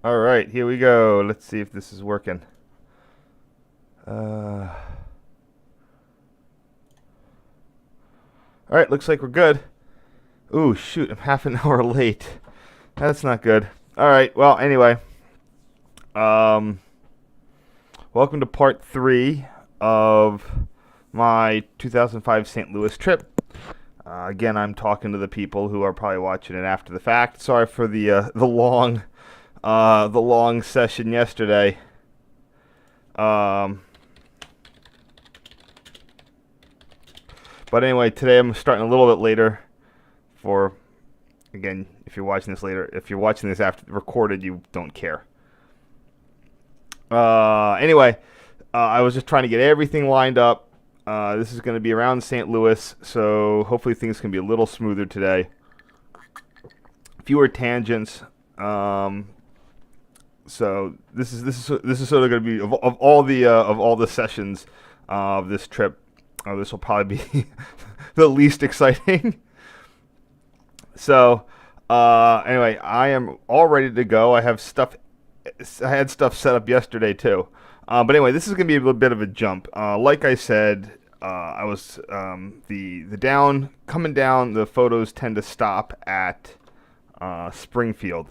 All right, here we go. Let's see if this is working. All right, looks like we're good. Ooh, shoot, I'm half an hour late. That's not good. All right, well, anyway, um, welcome to part 3 of my 2005 St. Louis trip. Again, I'm talking to the people who are probably watching it after the fact. Sorry for the long session yesterday. But anyway, today I'm starting a little bit later. For again, if you're watching this later, if you're watching this after recorded, you don't care. Anyway, I was just trying to get everything lined up. This is going to be around St. Louis, so hopefully things can be a little smoother today. Fewer tangents. So this is sort of going to be of all the sessions of this trip. This will probably be the least exciting. So anyway, I am all ready to go. I had stuff set up yesterday too. But anyway, this is going to be a little bit of a jump. Like I said, I was the coming down. The photos tend to stop at Springfield.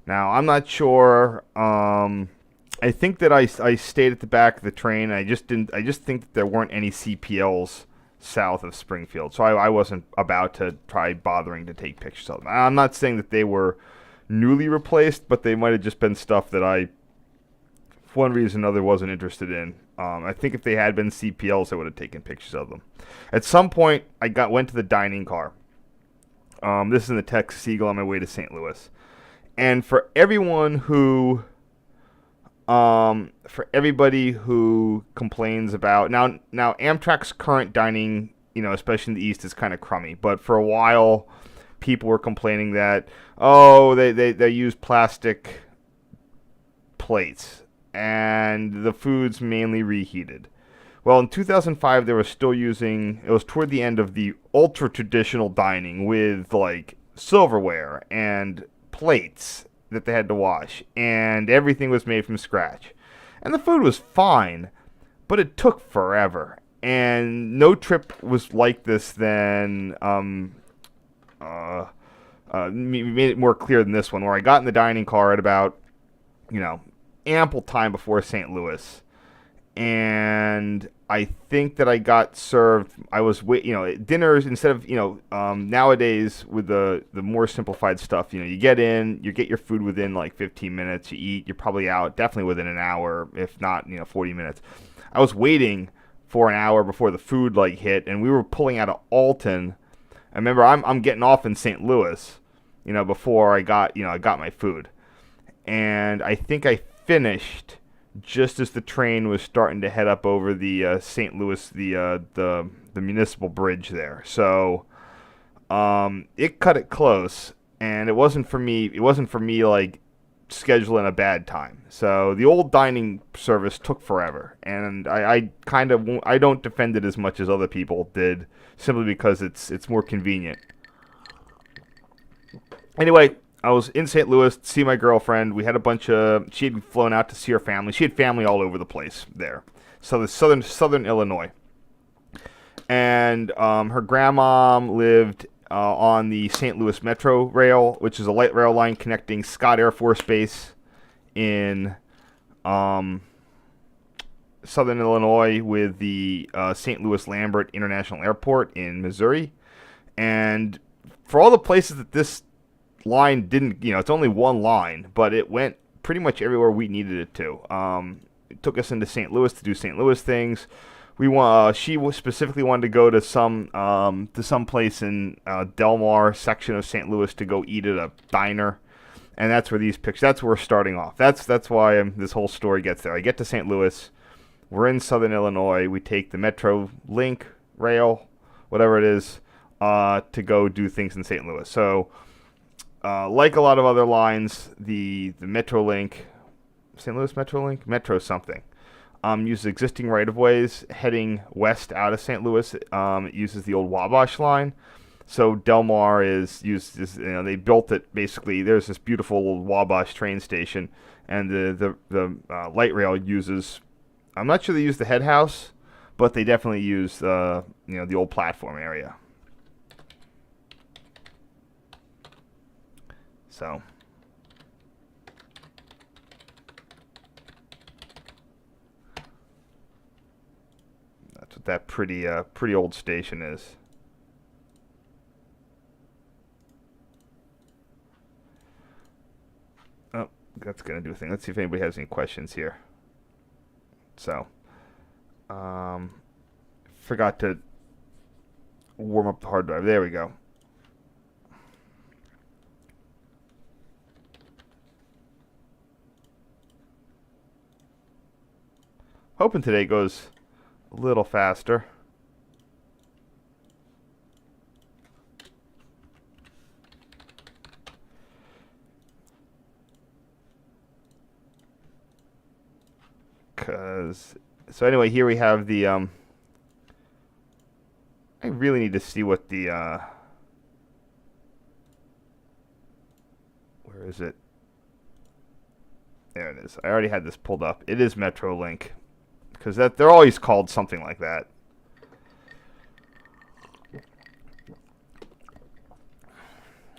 Now I'm not sure. I think that I stayed at the back of the train. I just think that there weren't any CPLs south of Springfield, so I wasn't about to try bothering to take pictures of them. I'm not saying that they were newly replaced, but they might have just been stuff that I, for one reason or another, wasn't interested in. I think if they had been CPLs, I would have taken pictures of them. At some point, I went to the dining car. This is in the Texas Eagle on my way to St. Louis. And for everybody who complains about now Amtrak's current dining, especially in the East, is kind of crummy. But for a while, people were complaining that they use plastic plates and the food's mainly reheated. Well, in 2005, they were still using. It was toward the end of the ultra traditional dining with like silverware and plates that they had to wash, and everything was made from scratch. And the food was fine, but it took forever. And no trip was like this than made it more clear than this one, where I got in the dining car at about, ample time before St. Louis. And I think that I got served. I was dinners instead of nowadays with the more simplified stuff. You get in, you get your food within like 15 minutes. You eat, you're probably out definitely within an hour, if not 40 minutes. I was waiting for an hour before the food hit, and we were pulling out of Alton. I remember I'm getting off in St. Louis, before I got my food, and I think I finished just as the train was starting to head up over the St. Louis, the municipal bridge there. So it cut it close, and it wasn't for me. It wasn't for me scheduling a bad time. So the old dining service took forever, and I don't defend it as much as other people did, simply because it's more convenient. Anyway, I was in St. Louis to see my girlfriend. We had she had flown out to see her family. She had family all over the place there. So the southern Illinois. And her grandma lived on the St. Louis Metro Rail, which is a light rail line connecting Scott Air Force Base in southern Illinois with the St. Louis Lambert International Airport in Missouri. And for all the places that this line didn't, it's only one line, but it went pretty much everywhere we needed it to. It took us into St. Louis to do St. Louis things. She specifically wanted to go to some place in Delmar section of St. Louis to go eat at a diner, and that's where that's where we're starting off. That's why this whole story gets there. I get to St. Louis, we're in southern Illinois. We take the Metro Link rail, whatever it is, to go do things in St. Louis. So. Like a lot of other lines, the Metrolink, St. Louis Metrolink, Metro something, uses existing right-of-ways heading west out of St. Louis. It uses the old Wabash line. So Delmar is used. They built it basically. There's this beautiful Wabash train station, and the light rail uses. I'm not sure they use the head house, but they definitely use the old platform area. So that's what that pretty old station is. Oh, that's gonna do a thing. Let's see if anybody has any questions here. So, forgot to warm up the hard drive. There we go. Hoping today goes a little faster. So anyway, here we have the I really need to see what the where is it? There it is. I already had this pulled up. It is Metrolink, because that they're always called something like that.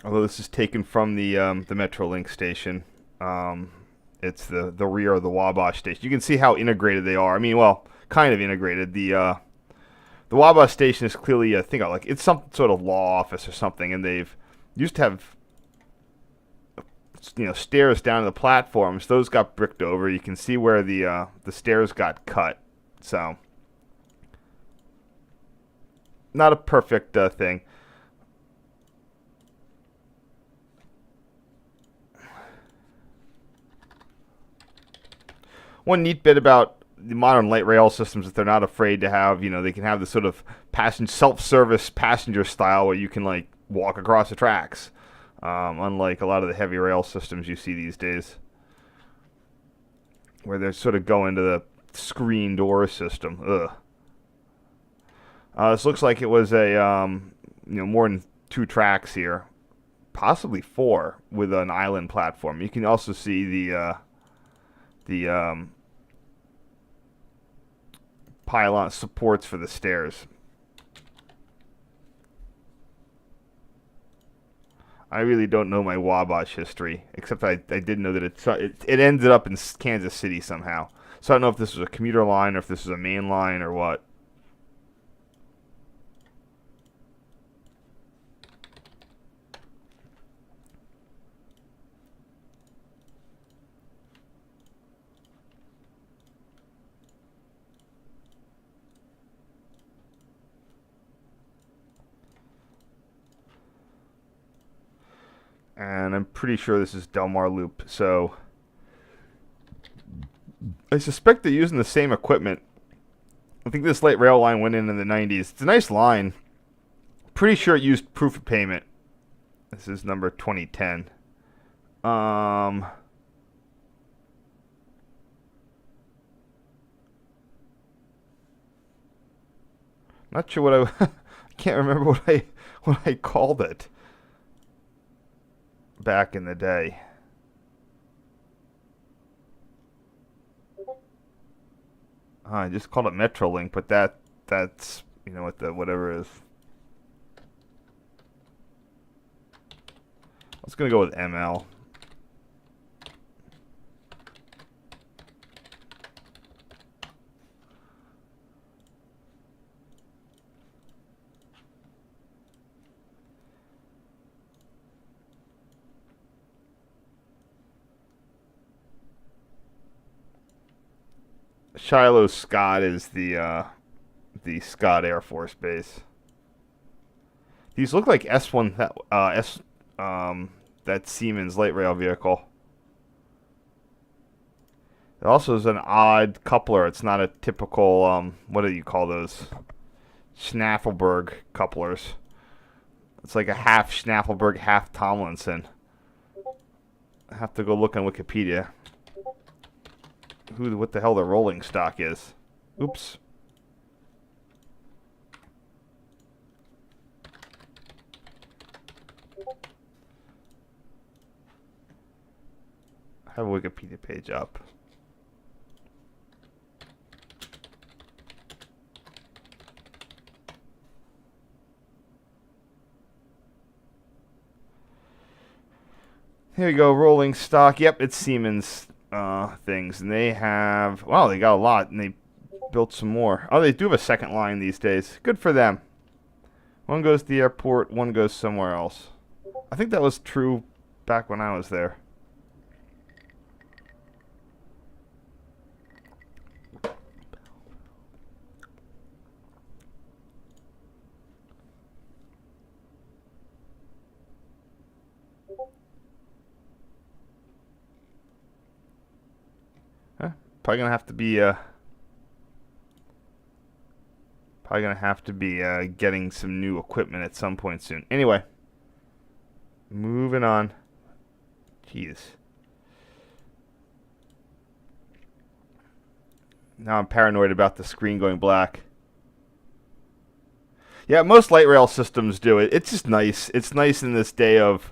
Although this is taken from the Metrolink station. It's the rear of the Wabash station. You can see how integrated they are. I mean, well, kind of integrated. The Wabash station is clearly, I think, like it's some sort of law office or something, and they've used to have stairs down to the platforms. Those got bricked over. You can see where the stairs got cut. So not a perfect thing. One neat bit about the modern light rail systems is they're not afraid to have, they can have this sort of self-service passenger style where you can like walk across the tracks, unlike a lot of the heavy rail systems you see these days, where they sort of go into the screen door system. Ugh. This looks like it was a more than 2 tracks here, possibly 4 with an island platform. You can also see the pylon supports for the stairs. I really don't know my Wabash history, except I did know that it ended up in Kansas City somehow. So I don't know if this was a commuter line or if this was a main line or what. And I'm pretty sure this is Delmar Loop. So I suspect they're using the same equipment. I think this light rail line went in the 90s. It's a nice line. Pretty sure it used proof of payment. This is number 2010. Not sure what I can't remember what I called it back in the day. I just called it Metrolink, but that's what the whatever is. I was gonna go with ML. Shiloh Scott is the Scott Air Force Base. These look like S1 that Siemens light rail vehicle. It also is an odd coupler. It's not a typical what do you call those? Schnaffelberg couplers. It's like a half Schnaffelberg, half Tomlinson. I have to go look on Wikipedia. What the hell the rolling stock is. Oops. have a Wikipedia page up. Here we go, rolling stock. Yep, it's Siemens things. And they have, wow, they got a lot, and they built some more. Oh, they do have a second line these days. Good for them. One goes to the airport, one goes somewhere else. I think that was true back when I was there. Probably gonna have to be getting some new equipment at some point soon. Anyway, moving on. Jeez. Now I'm paranoid about the screen going black. Yeah, most light rail systems do it. It's just nice. It's nice in this day of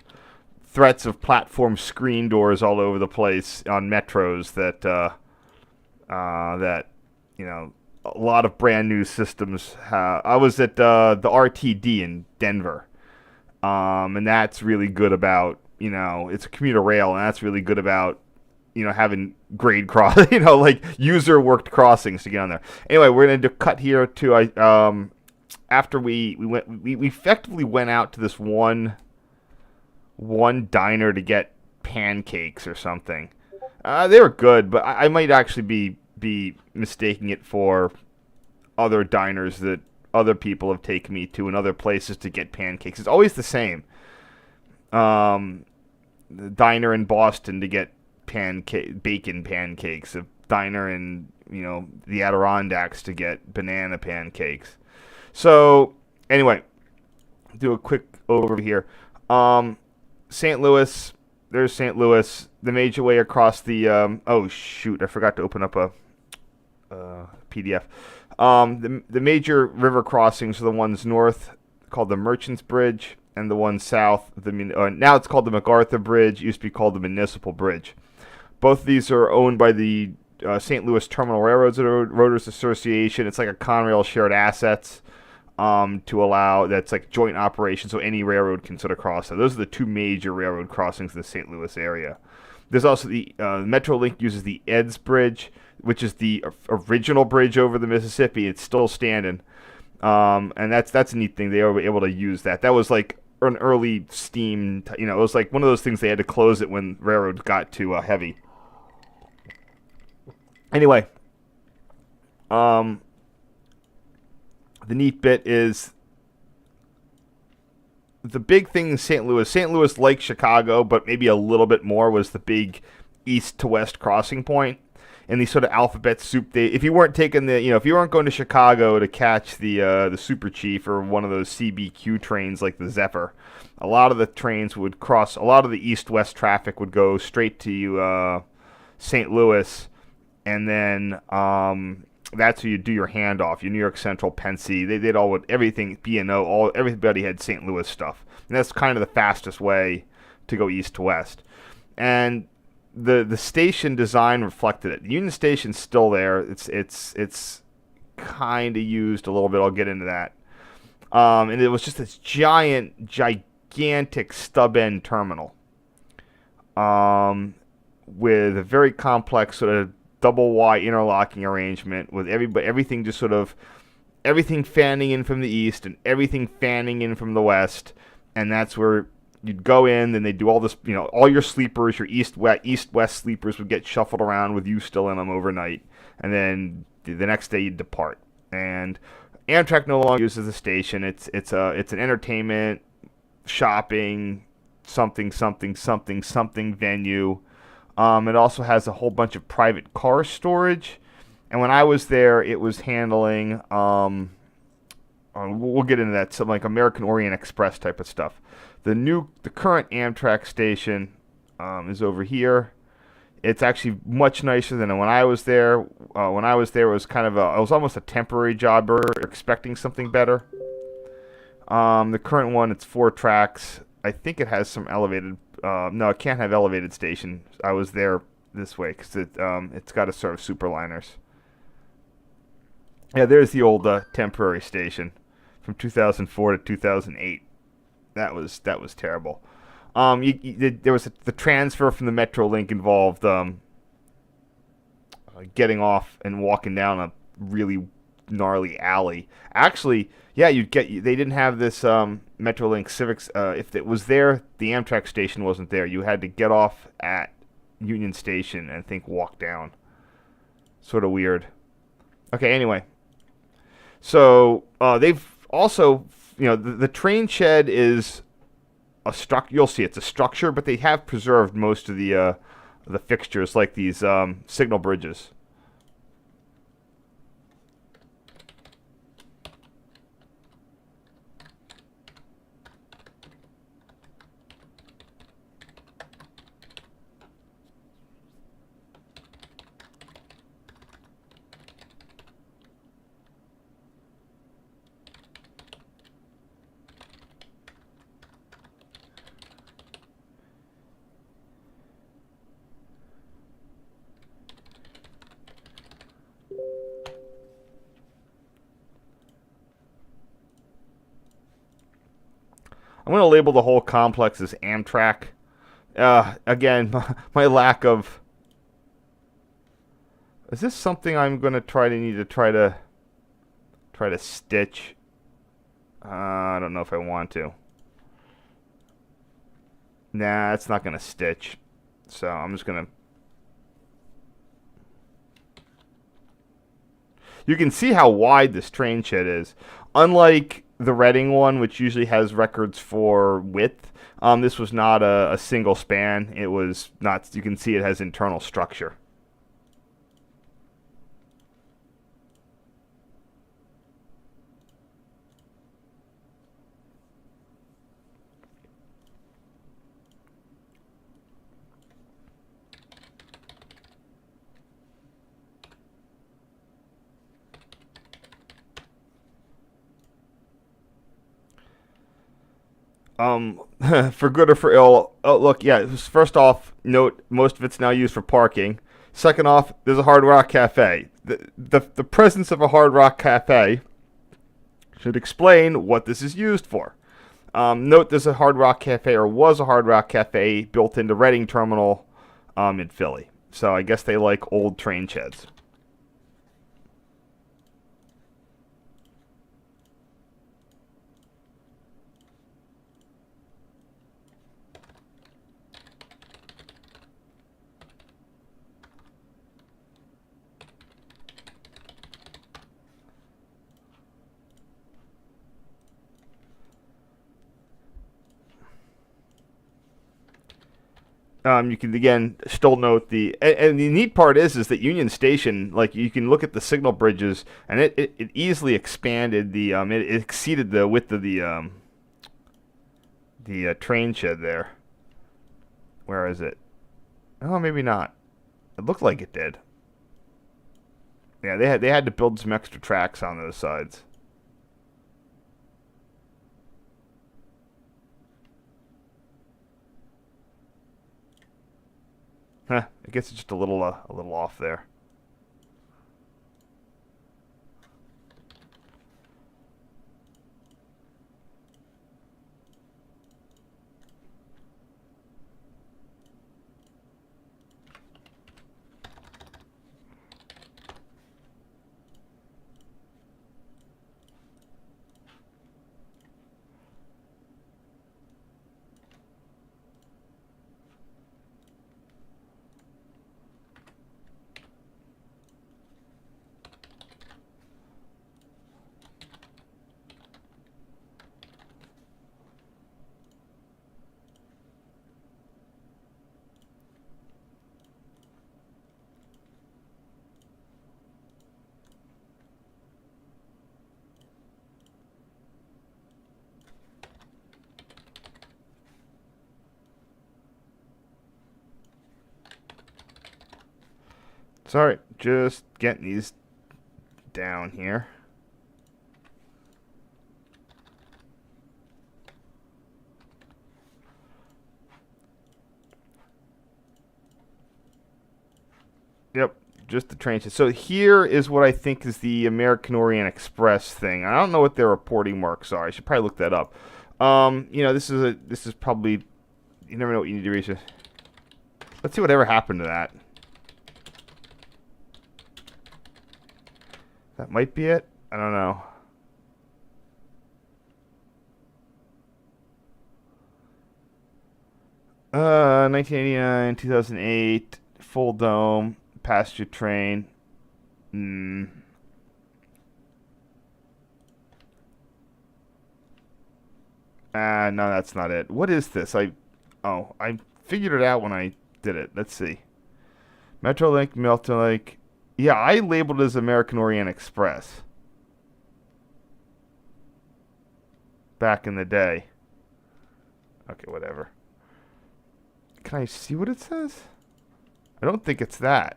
threats of platform screen doors all over the place on metros that you know, a lot of brand new systems have. I was at the RTD in Denver, and that's really good about, you know, it's a commuter rail, and that's really good about, you know, having grade cross, you know, like user worked crossings to get on there. Anyway, we're gonna cut here to after we effectively went out to this one diner to get pancakes or something. They were good, but I might actually be mistaking it for other diners that other people have taken me to in other places to get pancakes. It's always the same. The diner in Boston to get bacon pancakes. A diner in, you know, the Adirondacks to get banana pancakes. So anyway, do a quick overview here. St. Louis. There's St. Louis, the major way across the, oh shoot, I forgot to open up a PDF. The major river crossings are the ones north, called the Merchants Bridge, and the ones south, now it's called the MacArthur Bridge, it used to be called the Municipal Bridge. Both of these are owned by the St. Louis Terminal Railroaders Association. It's like a Conrail shared assets. To allow, that's like joint operation, so any railroad can sort of cross. So those are the two major railroad crossings in the St. Louis area. There's also the Metrolink uses the Eds Bridge, which is the original bridge over the Mississippi. It's still standing, and that's a neat thing. They were able to use that. That was like an early steam. You know, it was like one of those things they had to close it when railroads got too heavy. Anyway, the neat bit is the big thing in St. Louis. St. Louis, like Chicago, but maybe a little bit more, was the big east to west crossing point. And these sort of alphabet soup. If you weren't taking if you weren't going to Chicago to catch the Super Chief or one of those CBQ trains like the Zephyr, a lot of the trains would cross. A lot of the east-west traffic would go straight to St. Louis, and then that's where you do your handoff. Your New York Central, Penn. They did everything, B&O, everybody had St. Louis stuff. And that's kind of the fastest way to go east to west. And the station design reflected it. The Union Station's still there. It's kind of used a little bit. I'll get into that. And it was just this gigantic stub-end terminal with a very complex sort of double Y interlocking arrangement with everything just sort of everything fanning in from the east and everything fanning in from the west, and that's where you'd go in. Then they'd do all this, all your sleepers, your east-west sleepers would get shuffled around with you still in them overnight, and then the next day you'd depart. And Amtrak no longer uses the station. It's an entertainment, shopping, something venue. It also has a whole bunch of private car storage. And when I was there, it was handling, we'll get into that, some like American Orient Express type of stuff. The current Amtrak station is over here. It's actually much nicer than when I was there. When I was there, it was it was almost a temporary job. We were expecting something better. The current one, it's 4 tracks. I think it has some elevated. No, it can't have elevated station. I was there this way because it's got to serve superliners. Yeah, there's the old temporary station from 2004 to 2008. That was terrible. There was the transfer from the Metrolink involved getting off and walking down a really gnarly alley. Actually, yeah, they didn't have this Metrolink Civics. If it was there, the Amtrak station wasn't there. You had to get off at Union Station and I think walk down. Sort of weird. Okay, anyway. So they've also, the train shed is a structure. You'll see it's a structure, but they have preserved most of the fixtures, like these signal bridges. I'm going to label the whole complex as Amtrak. Again, my lack of... Is this something I'm going to need to try to stitch? I don't know if I want to. Nah, it's not going to stitch. So I'm just going to... You can see how wide this train shed is. Unlike the Reading one, which usually has records for width, this was not a single span. It was not. You can see it has internal structure. For good or for ill. Oh, look, yeah. First off, note most of it's now used for parking. Second off, there's a Hard Rock Cafe. The presence of a Hard Rock Cafe should explain what this is used for. Note there's a Hard Rock Cafe, or was a Hard Rock Cafe, built into Reading Terminal in Philly. So I guess they like old train sheds. You can again still note and the neat part is that Union Station, like you can look at the signal bridges, and it easily expanded it exceeded the width of the train shed there. Where is it? Oh, maybe not. It looked like it did. Yeah, they had to build some extra tracks on those sides. Huh, I guess it's just a little off there. Sorry, just getting these down here. Yep, just the train. So here is what I think is the American Orient Express thing. I don't know what their reporting marks are. I should probably look that up. This is probably, you never know what you need to research. Let's see whatever happened to that. That might be it. I don't know. Uh, 1989, 2008, full dome, passenger train. Hmm. No, that's not it. What is this? I figured it out when I did it. Let's see. Metrolink, Metrolink. Yeah, I labeled it as American Orient Express back in the day. Okay, whatever. Can I see what it says? I don't think it's that.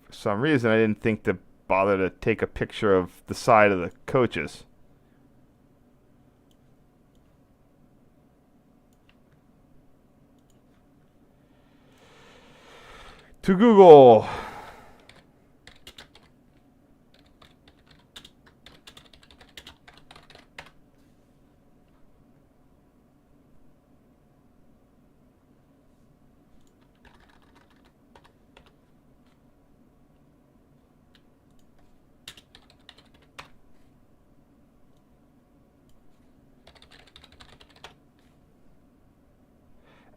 For some reason, I didn't think to bother to take a picture of the side of the coaches. To Google.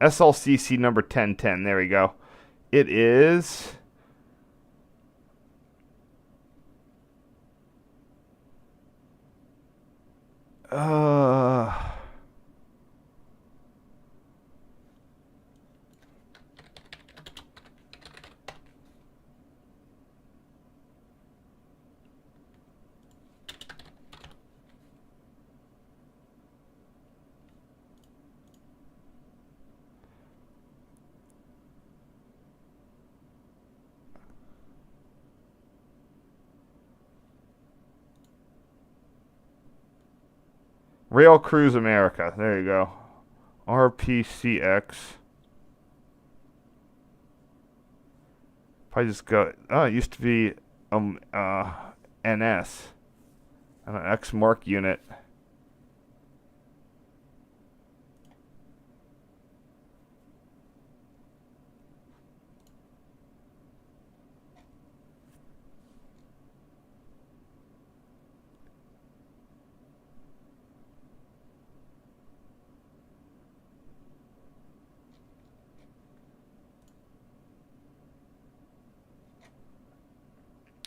SLCC number 1010. There we go. It is. Uh, Rail Cruise America. There you go. RPCX. If I just go, oh, it used to be NS, an X mark unit.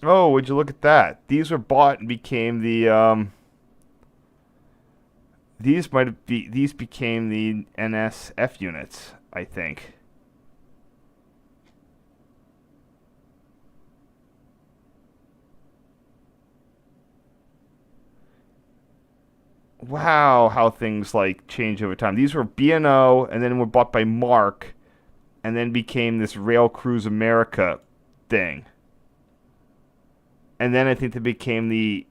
Oh, would you look at that? These were bought and became the these became the NSF units, I think. Wow, how things like change over time. These were B&O and then were bought by Mark and then became this Rail Cruise America thing. And then I think they became the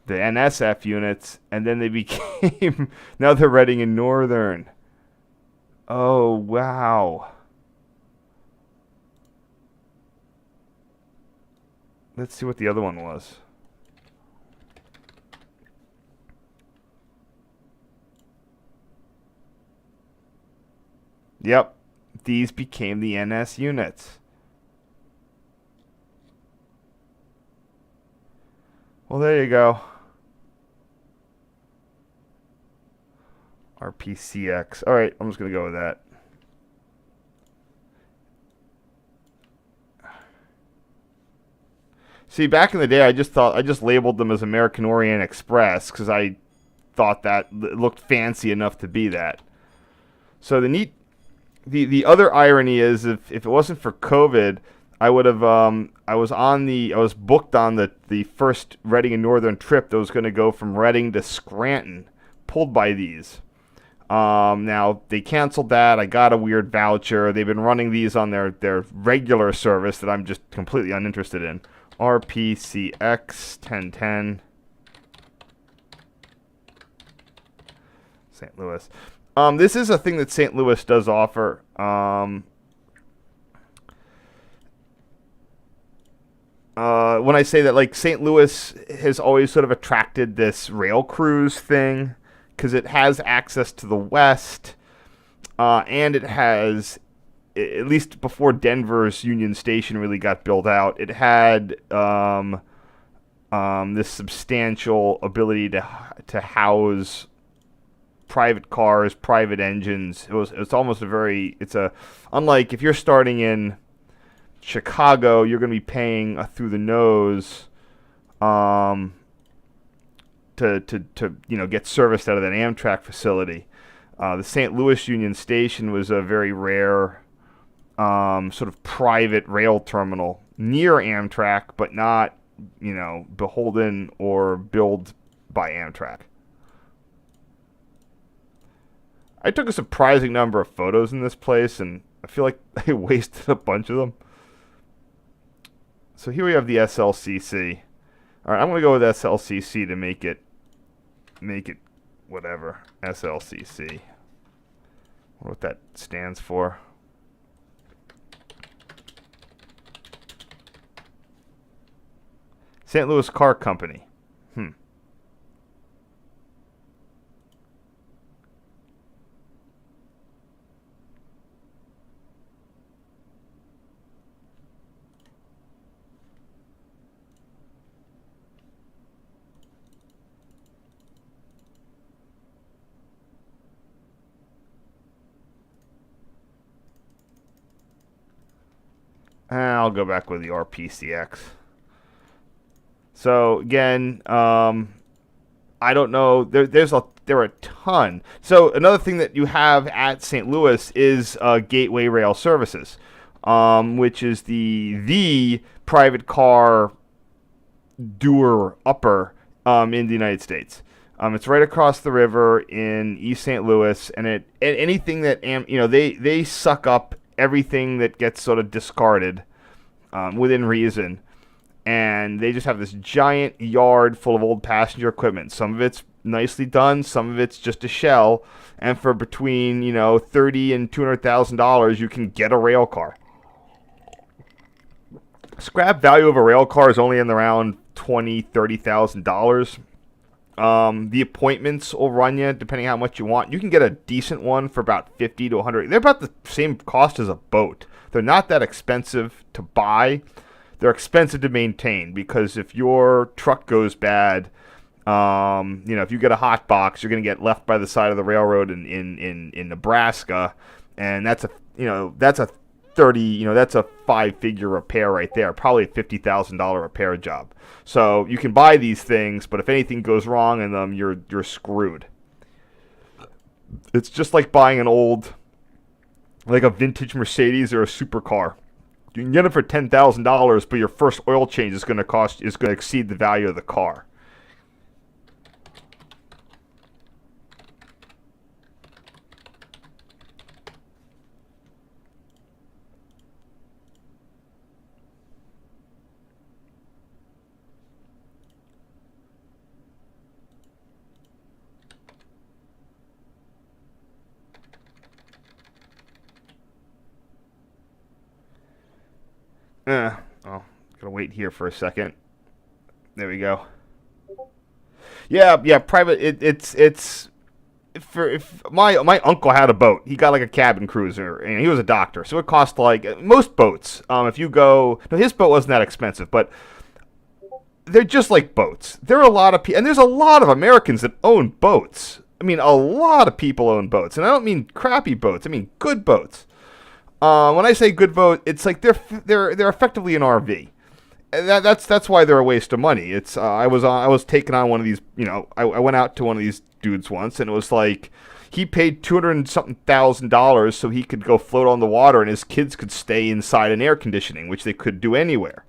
NSF units, and then they became now they're Reading and Northern. Oh wow! Let's see what the other one was. Yep, these became the NS units. Well, there you go. RPCX. All right, I'm just going to go with that. See, back in the day, I just labeled them as American Orient Express because I thought that it looked fancy enough to be that. So the other irony is if it wasn't for COVID, I would have I was booked on the first Reading and Northern trip that was going to go from Reading to Scranton, pulled by these. Now, they canceled that. I got a weird voucher. They've been running these on their regular service that I'm just completely uninterested in. RPCX 1010. St. Louis. This is a thing that St. Louis does offer. When I say that, like, St. Louis has always sort of attracted this rail cruise thing because it has access to the west, and it has, at least before Denver's Union Station really got built out, it had this substantial ability to house private cars, private engines. It's almost unlike if you're starting in Chicago, you're going to be paying through the nose to get serviced out of that Amtrak facility. The St. Louis Union Station was a very rare sort of private rail terminal near Amtrak, but not beholden or billed by Amtrak. I took a surprising number of photos in this place, and I feel like I wasted a bunch of them. So here we have the SLCC. All right, I'm going to go with SLCC to make it whatever. SLCC. I wonder what that stands for. St. Louis Car Company. I'll go back with the RPCX. So again, I don't know. There are a ton. So another thing that you have at St. Louis is Gateway Rail Services, which is the private car doer upper in the United States. It's right across the river in East St. Louis, and anything that they suck up everything that gets sort of discarded within reason, and they just have this giant yard full of old passenger equipment. Some of it's nicely done, some of it's just a shell, and for between $30,000 and $200,000, you can get a rail car. Scrap value of a rail car is only in around $20,000-$30,000. The appointments will run you depending how much you want. You can get a decent one for about $50 to $100. They're about the same cost as a boat. They're not that expensive to buy. They're expensive to maintain because if your truck goes bad, if you get a hot box, you're going to get left by the side of the railroad in Nebraska, and that's a 5-figure repair right there, probably a $50,000 repair job. So you can buy these things, but if anything goes wrong in them, you're screwed. It's just like buying an old, like a vintage Mercedes or a supercar. You can get it for $10,000, but your first oil change is going to exceed the value of the car. Gonna wait here for a second. There we go. Yeah. Private. It's if my uncle had a boat. He got like a cabin cruiser, and he was a doctor, so it cost like most boats. If you go, no, his boat wasn't that expensive, but they're just like boats. There are a lot of people, and there's a lot of Americans that own boats. I mean, a lot of people own boats, and I don't mean crappy boats. I mean good boats. When I say good boat, it's like they're effectively an RV. And that's why they're a waste of money. It's I was taking on one of these. I went out to one of these dudes once, and it was like he paid $200,000 so he could go float on the water, and his kids could stay inside in air conditioning, which they could do anywhere.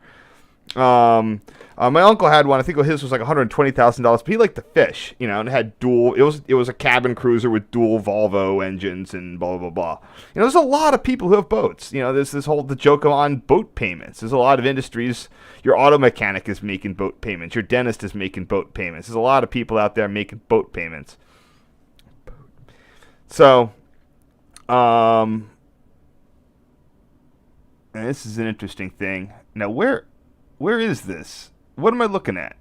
My uncle had one. I think his was like $120,000, but he liked to fish, and it had dual. It was a cabin cruiser with dual Volvo engines and blah blah blah. There's a lot of people who have boats. There's the joke on boat payments. There's a lot of industries. Your auto mechanic is making boat payments. Your dentist is making boat payments. There's a lot of people out there making boat payments. So, and this is an interesting thing. Now, where is this? What am I looking at?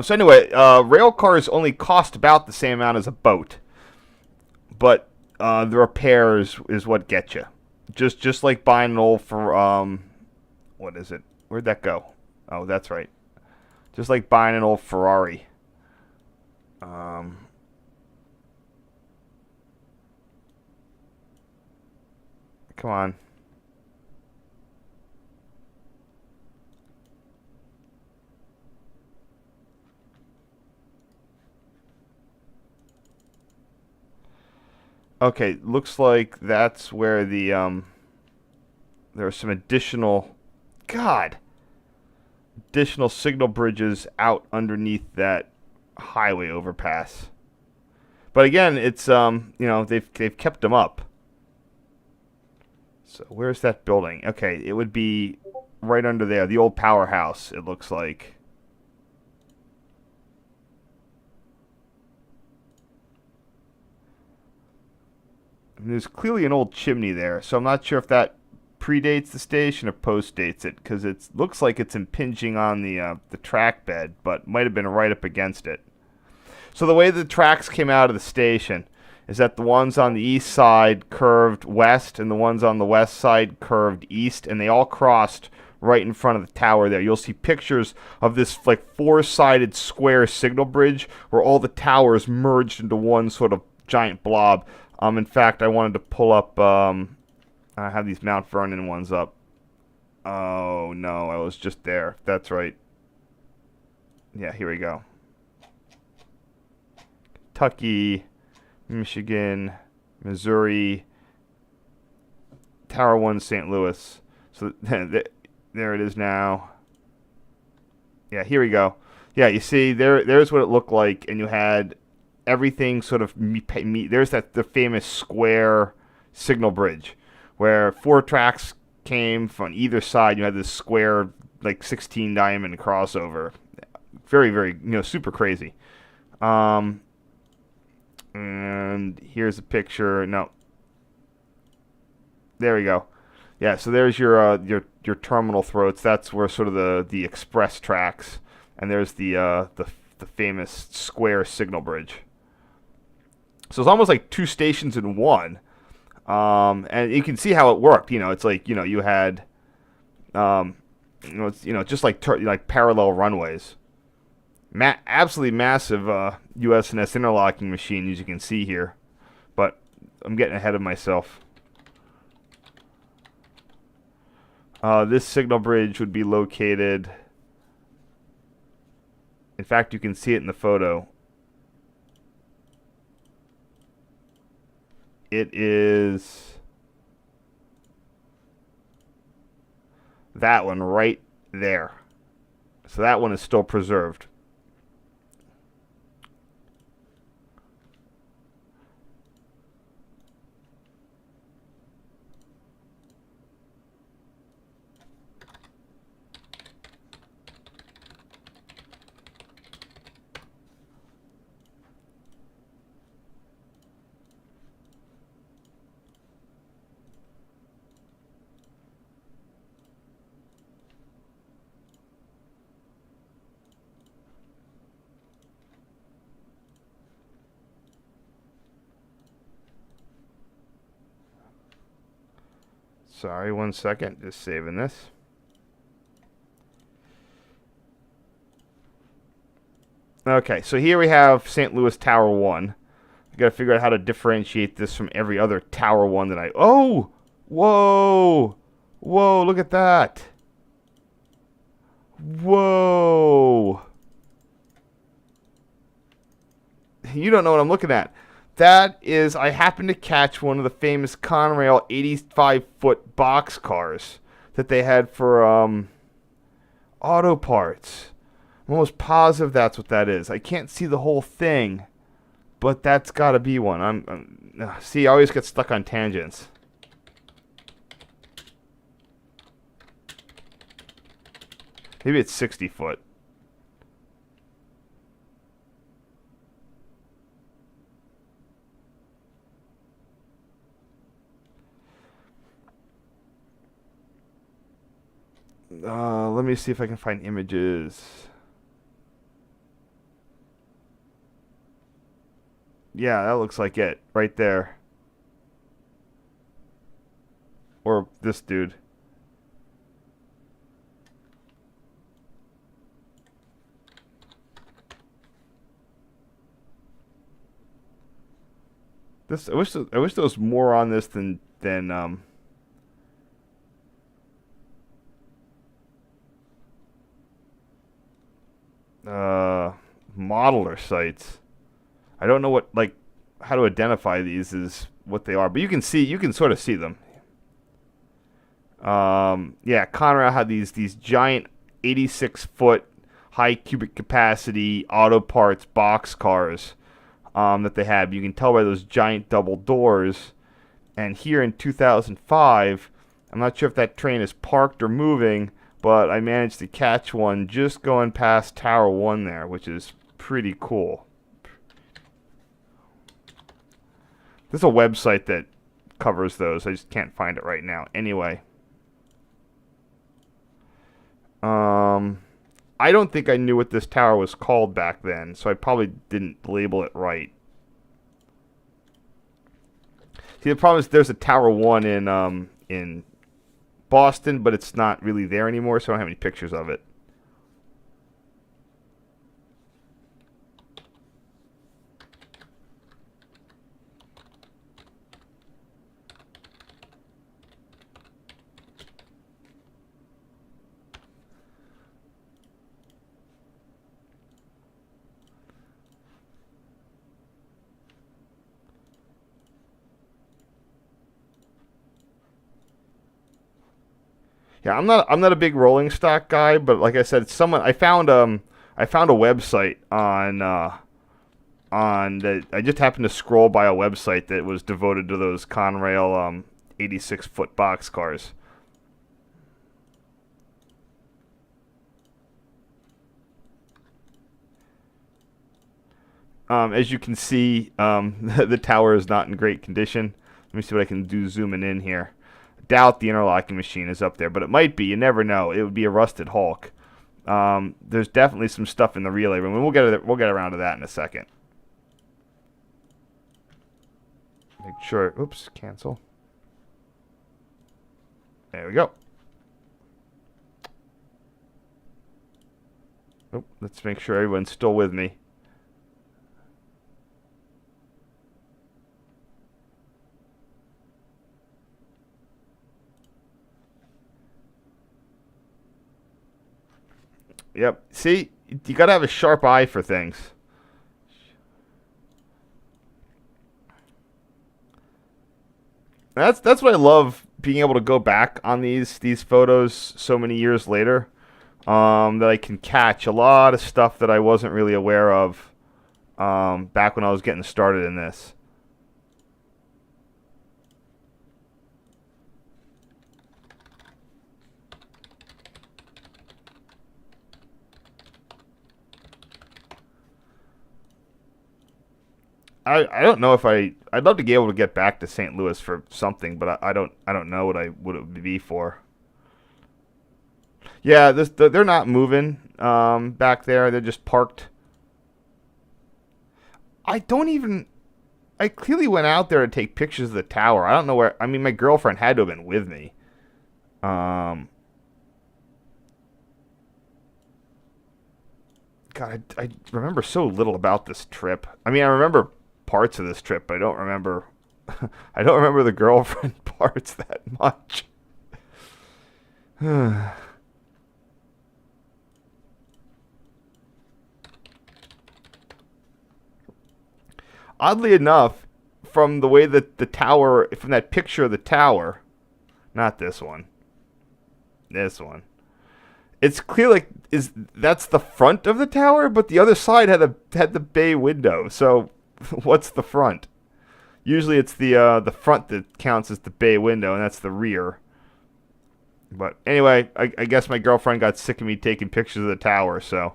So anyway, rail cars only cost about the same amount as a boat, but the repairs is what get you. Just like buying an old what is it? Where'd that go? Oh, that's right. Just like buying an old Ferrari. Come on. Okay, looks like that's where there are some additional signal bridges out underneath that highway overpass. But again, it's they've kept them up. So where's that building? Okay, it would be right under there, the old powerhouse, it looks like. And there's clearly an old chimney there, so I'm not sure if that predates the station or postdates it, because it looks like it's impinging on the track bed, but might have been right up against it. So the way the tracks came out of the station is that the ones on the east side curved west, and the ones on the west side curved east, and they all crossed right in front of the tower there. You'll see pictures of this like four-sided square signal bridge where all the towers merged into one sort of giant blob. In fact, I wanted to pull up. I have these Mount Vernon ones up. Oh no, I was just there. That's right. Yeah, here we go. Kentucky, Michigan, Missouri, Tower 1, St. Louis. So there it is now. Yeah, here we go. Yeah, you see, there's what it looked like, and you had everything sort of there's the famous square signal bridge where four tracks came from either side. You had this square, like 16 diamond crossover. Very, very, super crazy. And here's a picture. No. There we go. Yeah, so there's your terminal throats. That's where sort of the express tracks, and there's the famous square signal bridge. So it's almost like two stations in one, and you can see how it worked. It's like you had, just like parallel runways. Absolutely massive USNS interlocking machine, as you can see here, but I'm getting ahead of myself. This signal bridge would be located. In fact, you can see it in the photo. It is that one right there. So that one is still preserved. Sorry, 1 second. Just saving this. Okay, so here we have St. Louis Tower 1. I gotta figure out how to differentiate this from every other Tower 1 that Oh! Whoa! Whoa, look at that! Whoa! You don't know what I'm looking at. That is, I happened to catch one of the famous Conrail 85-foot box cars that they had for auto parts. I'm almost positive that's what that is. I can't see the whole thing, but that's got to be one. See, I always get stuck on tangents. Maybe it's 60 foot. Let me see if I can find images. Yeah, that looks like it right there. Or this dude. I wish there was more on this than modeler sites. I don't know how to identify these as what they are, but you can sort of see them. Yeah, Conrail had these giant 86-foot high cubic capacity auto parts box cars that they had. You can tell by those giant double doors. And here in 2005, I'm not sure if that train is parked or moving, but I managed to catch one just going past Tower 1 there, which is pretty cool. There's a website that covers those. I just can't find it right now. Anyway. I don't think I knew what this tower was called back then, so I probably didn't label it right. See, the problem is there's a Tower 1 in Boston, but it's not really there anymore, so I don't have any pictures of it. Yeah, I'm not a big rolling stock guy, but like I said, I found a website on that. I just happened to scroll by a website that was devoted to those Conrail 86-foot box cars. As you can see, the tower is not in great condition. Let me see what I can do zooming in here. Doubt the interlocking machine is up there, but it might be. You never know. It would be a rusted Hulk. There's definitely some stuff in the relay room, and we'll get around to that in a second. Make sure. Oops, cancel. There we go. Oh, let's make sure everyone's still with me. Yep. See, you gotta have a sharp eye for things. That's what I love, being able to go back on these photos so many years later. That I can catch a lot of stuff that I wasn't really aware of back when I was getting started in this. I don't know if I'd love to be able to get back to St. Louis for something, but I don't know what it would be for. Yeah, they're not moving back there. They're just parked. I don't even. I clearly went out there to take pictures of the tower. I don't know where. I mean, my girlfriend had to have been with me. God, I remember so little about this trip. I mean, I remember parts of this trip, but I don't remember. I don't remember the girlfriend parts that much. Oddly enough, from the way that the tower, from that picture of the tower, not this one, this one. It's clear like that's the front of the tower, but the other side had the bay window. So what's the front? Usually it's the front that counts as the bay window, and that's the rear. But anyway, I guess my girlfriend got sick of me taking pictures of the tower, so.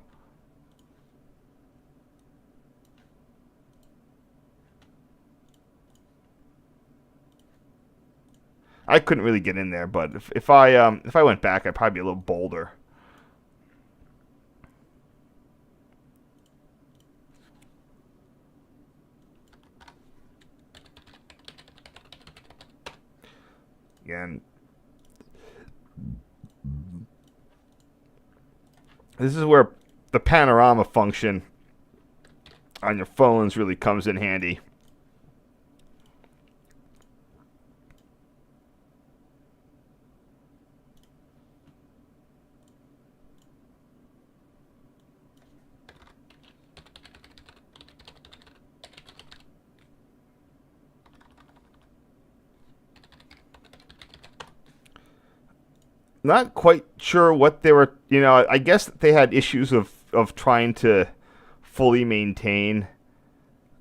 I couldn't really get in there, but if I went back, I'd probably be a little bolder. Again, this is where the panorama function on your phones really comes in handy. Not quite sure what they were, I guess they had issues of trying to fully maintain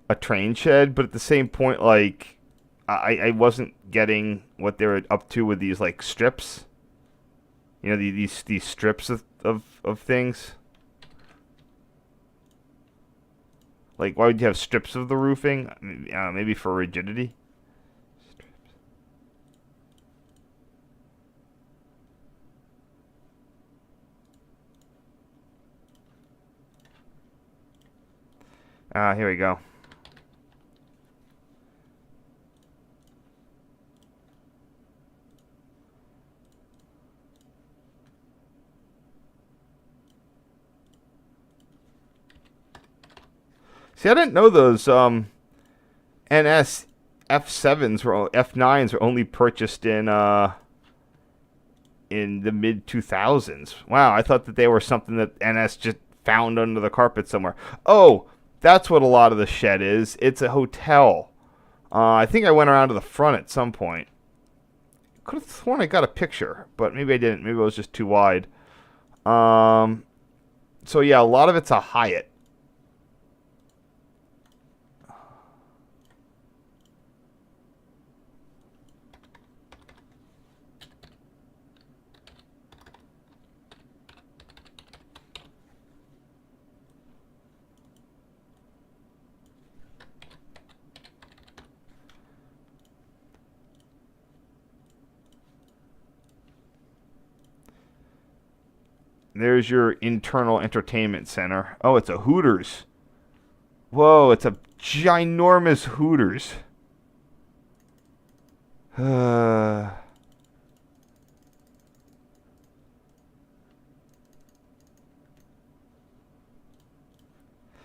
a train shed, but at the same point, like, I wasn't getting what they were up to with these, like, strips. These strips of things. Like, why would you have strips of the roofing? Maybe for rigidity? Here we go. See, I didn't know those NS F7s or F9s were only purchased in the mid 2000s. Wow, I thought that they were something that NS just found under the carpet somewhere. Oh, that's what a lot of the shed is. It's a hotel. I think I went around to the front at some point. Could have sworn I got a picture, but maybe I didn't. Maybe it was just too wide. So yeah, a lot of it's a Hyatt. There's your internal entertainment center. Oh, it's a Hooters. Whoa, it's a ginormous Hooters.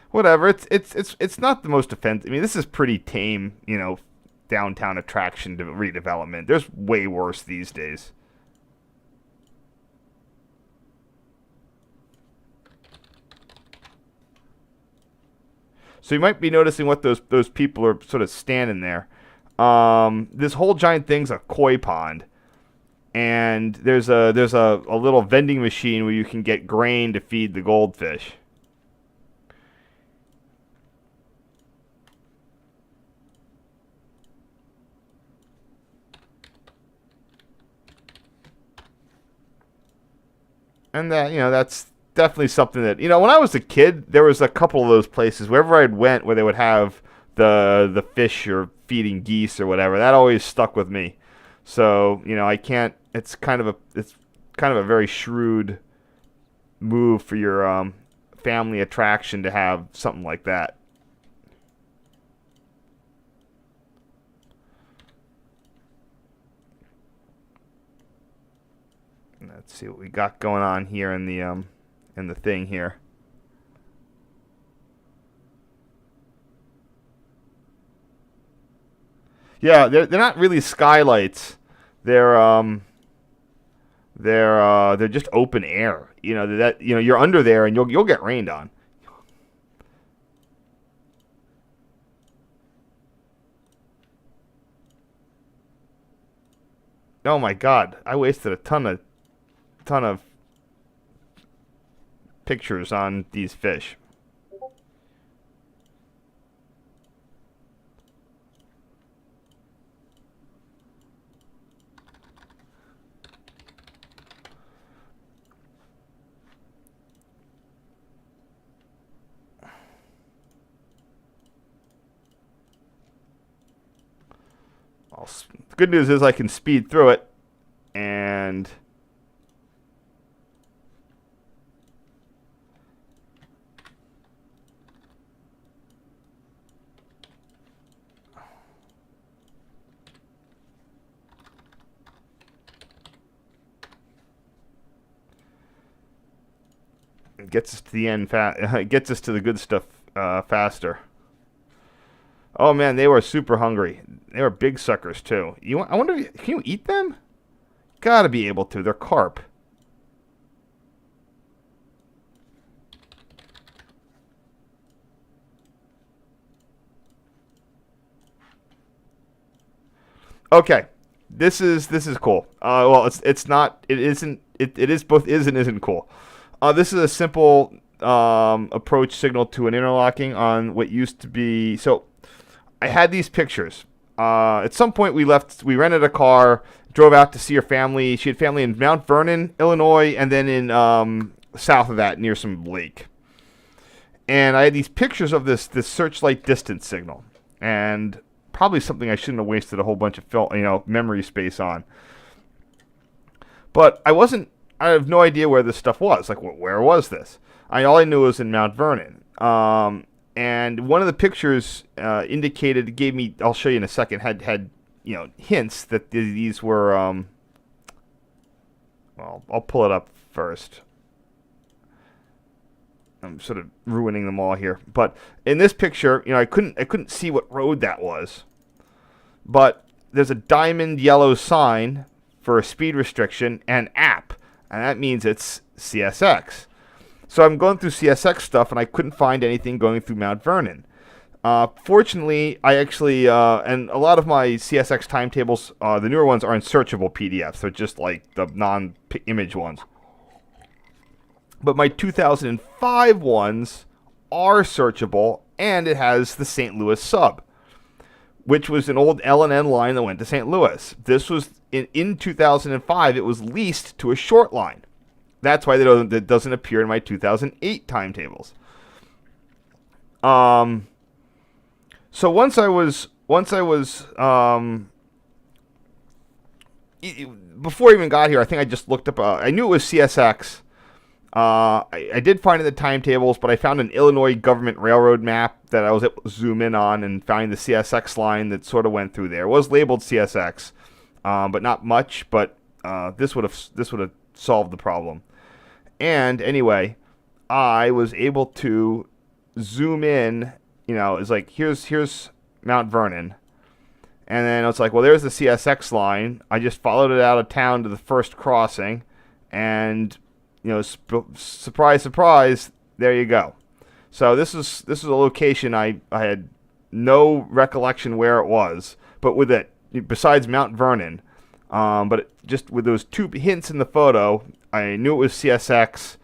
Whatever. It's not the most offensive. I mean, this is pretty tame, downtown attraction redevelopment. There's way worse these days. So you might be noticing what those people are sort of standing there. This whole giant thing's a koi pond, and there's a little vending machine where you can get grain to feed the goldfish. And that's definitely something that, when I was a kid, there was a couple of those places wherever I went where they would have the fish or feeding geese or whatever. That always stuck with me. So, I can't. It's kind of a very shrewd move for your family attraction to have something like that. Let's see what we got going on here in the thing here. Yeah, they're not really skylights. They're just open air. You're under there and you'll get rained on. Oh my God, I wasted a ton of pictures on these fish. The good news is I can speed through it, and it gets us to the end. It gets us to the good stuff faster. Oh man, they were super hungry. They were big suckers too. I wonder, can you eat them? Gotta be able to. They're carp. Okay, this is cool. Well, it's not. It isn't. It is both is and isn't cool. This is a simple approach signal to an interlocking on what used to be. So I had these pictures. At some point, we left. We rented a car, drove out to see her family. She had family in Mount Vernon, Illinois, and then in south of that, near some lake. And I had these pictures of this searchlight distance signal, and probably something I shouldn't have wasted a whole bunch of memory space on. But I have no idea where this stuff was. Like, where was this? All I knew was in Mount Vernon. And one of the pictures gave me. I'll show you in a second. Had hints that these were. Well, I'll pull it up first. I'm sort of ruining them all here. But in this picture, I couldn't see what road that was. But there's a diamond yellow sign for a speed restriction and app, and that means it's CSX. So I'm going through CSX stuff, and I couldn't find anything going through Mount Vernon. Fortunately, I actually, and a lot of my CSX timetables, the newer ones, are in searchable PDFs. They're just like the non-image ones. But my 2005 ones are searchable, and it has the St. Louis sub, which was an old L&N line that went to St. Louis. This was, in 2005, it was leased to a short line. That's why that doesn't appear in my 2008 timetables. So once I was before I even got here, I think I just looked up. I knew it was CSX. I did find in the timetables, but I found an Illinois government railroad map that I was able to zoom in on and find the CSX line that sort of went through there. It was labeled CSX, but not much. But this would have solved the problem. And anyway, I was able to zoom in. It's like here's Mount Vernon, and then it's like, well, there's the CSX line. I just followed it out of town to the first crossing, and surprise, surprise, there you go. So this is a location I had no recollection where it was, but with it, besides Mount Vernon, but just with those two hints in the photo, I knew it was CSX,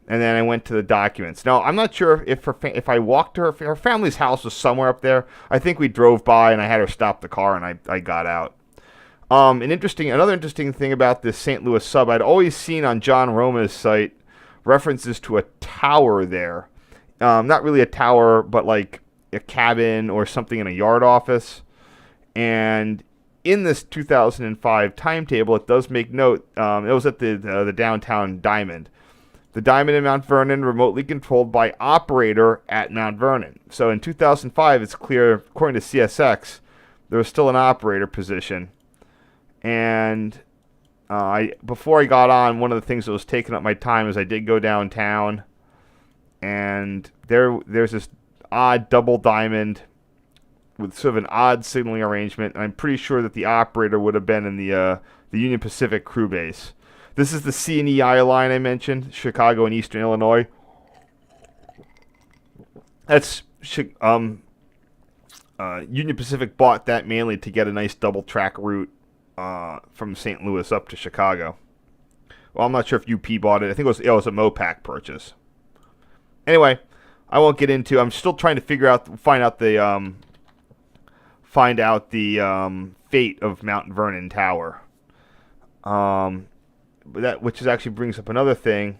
and then I went to the documents. Now, I'm not sure if I walked to her family's house was somewhere up there. I think we drove by, and I had her stop the car, and I got out. Another interesting thing about this St. Louis sub, I'd always seen on John Roma's site references to a tower there. Not really a tower, but like a cabin or something in a yard office. And in this 2005 timetable, it does make note. It was at the downtown Diamond. The Diamond in Mount Vernon, remotely controlled by operator at Mount Vernon. So in 2005, it's clear, according to CSX, there was still an operator position. And before I got on, one of the things that was taking up my time is I did go downtown, and there's this odd double diamond with sort of an odd signaling arrangement, and I'm pretty sure that the operator would have been in the Union Pacific crew base. This is the C&EI line I mentioned, Chicago and Eastern Illinois. That's Union Pacific bought that mainly to get a nice double track route from St. Louis up to Chicago. Well, I'm not sure if UP bought it. I think it was a Mopac purchase. Anyway, I won't get into. I'm still trying to find out the fate of Mount Vernon Tower. Which actually brings up another thing.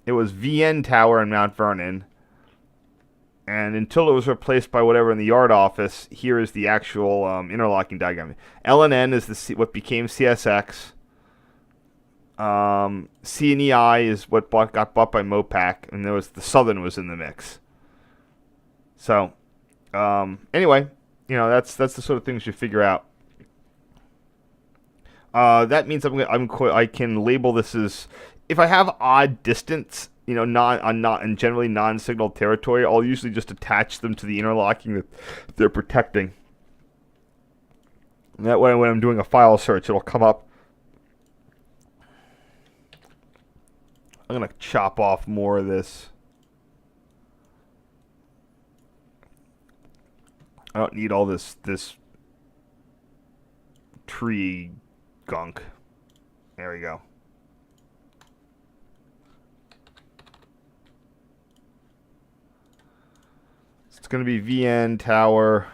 It was VN Tower in Mount Vernon, and until it was replaced by whatever in the yard office, here is the actual interlocking diagram. LNN is what became CSX. CNEI is what got bought by Mopac, and the Southern was in the mix. So, anyway, that's the sort of things you figure out. That means I can label this as, if I have odd distance, not in generally non-signal territory, I'll usually just attach them to the interlocking that they're protecting. And that way, when I'm doing a file search, it'll come up. I'm gonna chop off more of this. I don't need all this tree gunk. There we go. It's going to be VN Tower,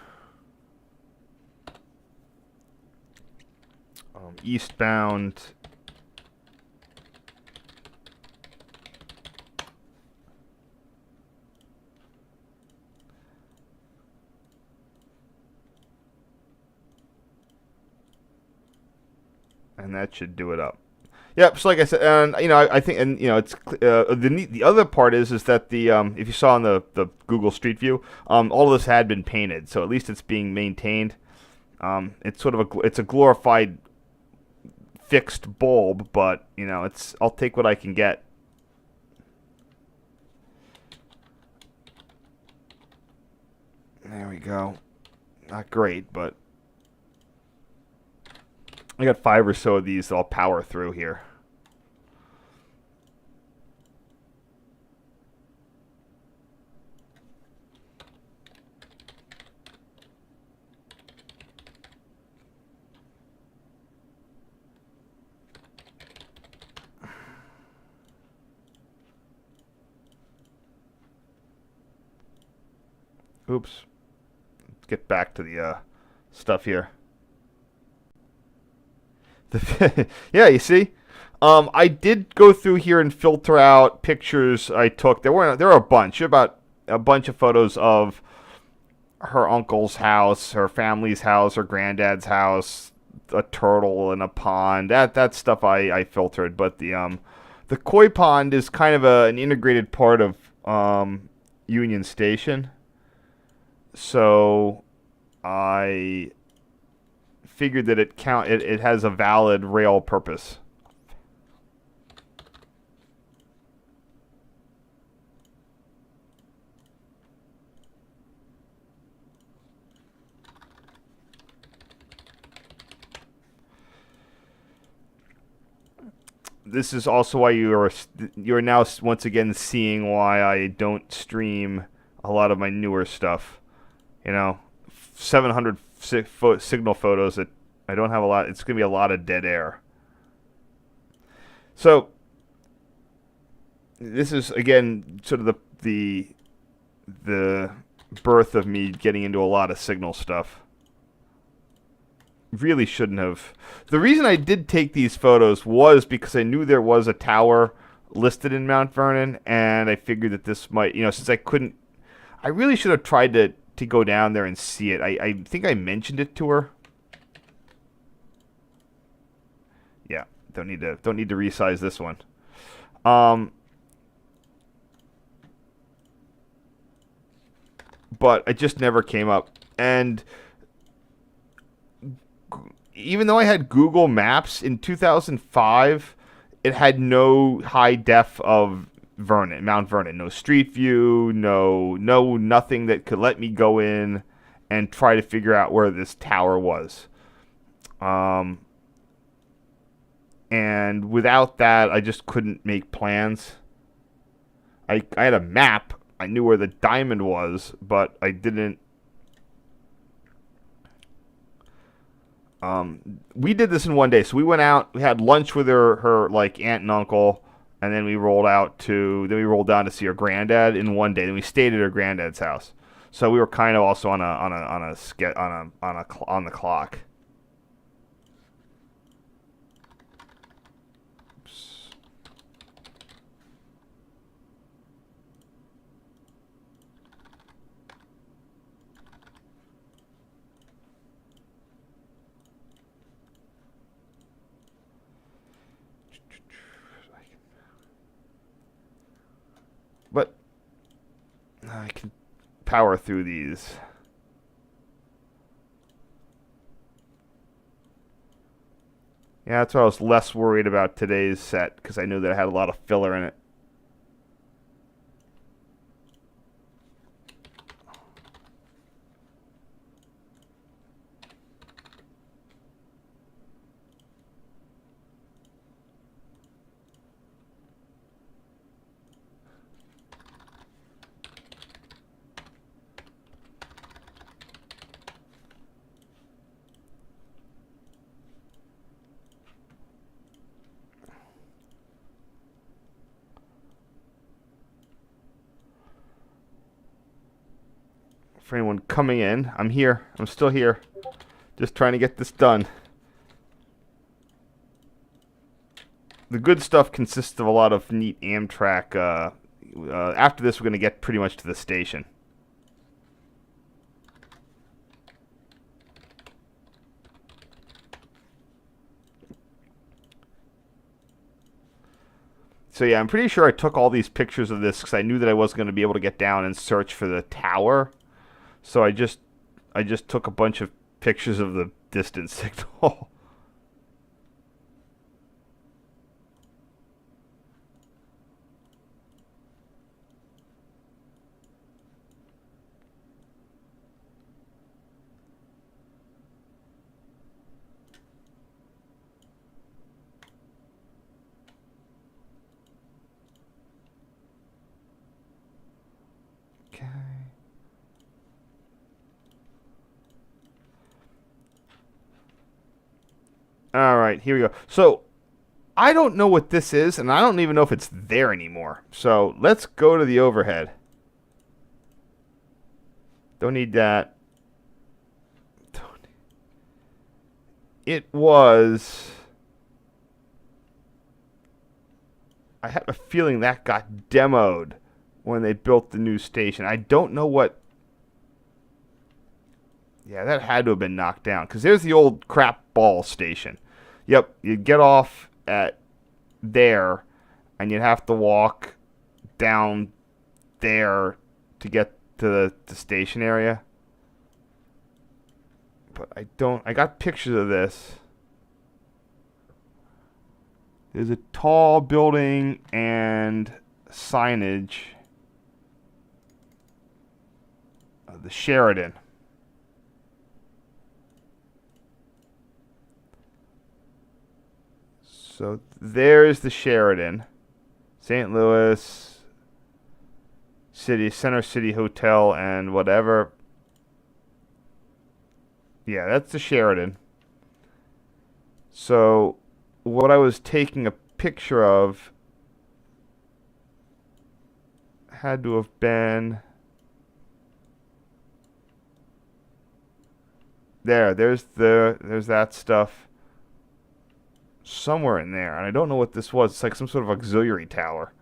eastbound, and that should do it up. Yep. So like I said, and I think, and it's the other part is that the if you saw on the Google Street View, all of this had been painted, so at least it's being maintained. It's sort of it's a glorified fixed bulb, but I'll take what I can get. There we go. Not great, but I got 5 or so of these that I'll power through here. Oops. Let's get back to the stuff here. Yeah, you see, I did go through here and filter out pictures I took. There were a bunch, about a bunch of photos of her uncle's house, her family's house, her granddad's house, a turtle in a pond. That stuff I filtered, but the koi pond is kind of an integrated part of Union Station, so I figured that it has a valid rail purpose. This is also why you're now once again seeing why I don't stream a lot of my newer stuff. 700 signal photos that I don't have a lot. It's going to be a lot of dead air. So this is again sort of the birth of me getting into a lot of signal stuff. Really shouldn't have. The reason I did take these photos was because I knew there was a tower listed in Mount Vernon, and I figured that this might, since I couldn't, I really should have tried to go down there and see it. I think I mentioned it to her. Yeah, don't need to resize this one. But it just never came up. And even though I had Google Maps in 2005, it had no high def of Mount Vernon, no Street View, no nothing that could let me go in and try to figure out where this tower was. And without that, I just couldn't make plans. I had a map I knew where the diamond was, but I didn't. We did this in one day. So we went out, we had lunch with her like aunt and uncle, and then we rolled down to see her granddad in one day. Then we stayed at her granddad's house. So we were kind of also on the clock. Oops. But I can power through these. Yeah, that's why I was less worried about today's set, because I knew that it had a lot of filler in it. For anyone coming in, I'm here. I'm still here. Just trying to get this done. The good stuff consists of a lot of neat Amtrak. After this, we're going to get pretty much to the station. So yeah, I'm pretty sure I took all these pictures of this because I knew that I wasn't going to be able to get down and search for the tower. So I just took a bunch of pictures of the distance signal. Okay. All right, here we go. So I don't know what this is, and I don't even know if it's there anymore. So let's go to the overhead. Don't need that. It was... I have a feeling that got demoed when they built the new station. I don't know what... Yeah, that had to have been knocked down. Because there's the old crap ball station. Yep, you'd get off at there, and you'd have to walk down there to get to the station area. But I got pictures of this. There's a tall building and signage. The Sheridan. So there's the Sheridan. St. Louis Center City Hotel and whatever. Yeah, that's the Sheridan. So what I was taking a picture of had to have been there's that stuff somewhere in there, and I don't know what this was. It's like some sort of auxiliary tower.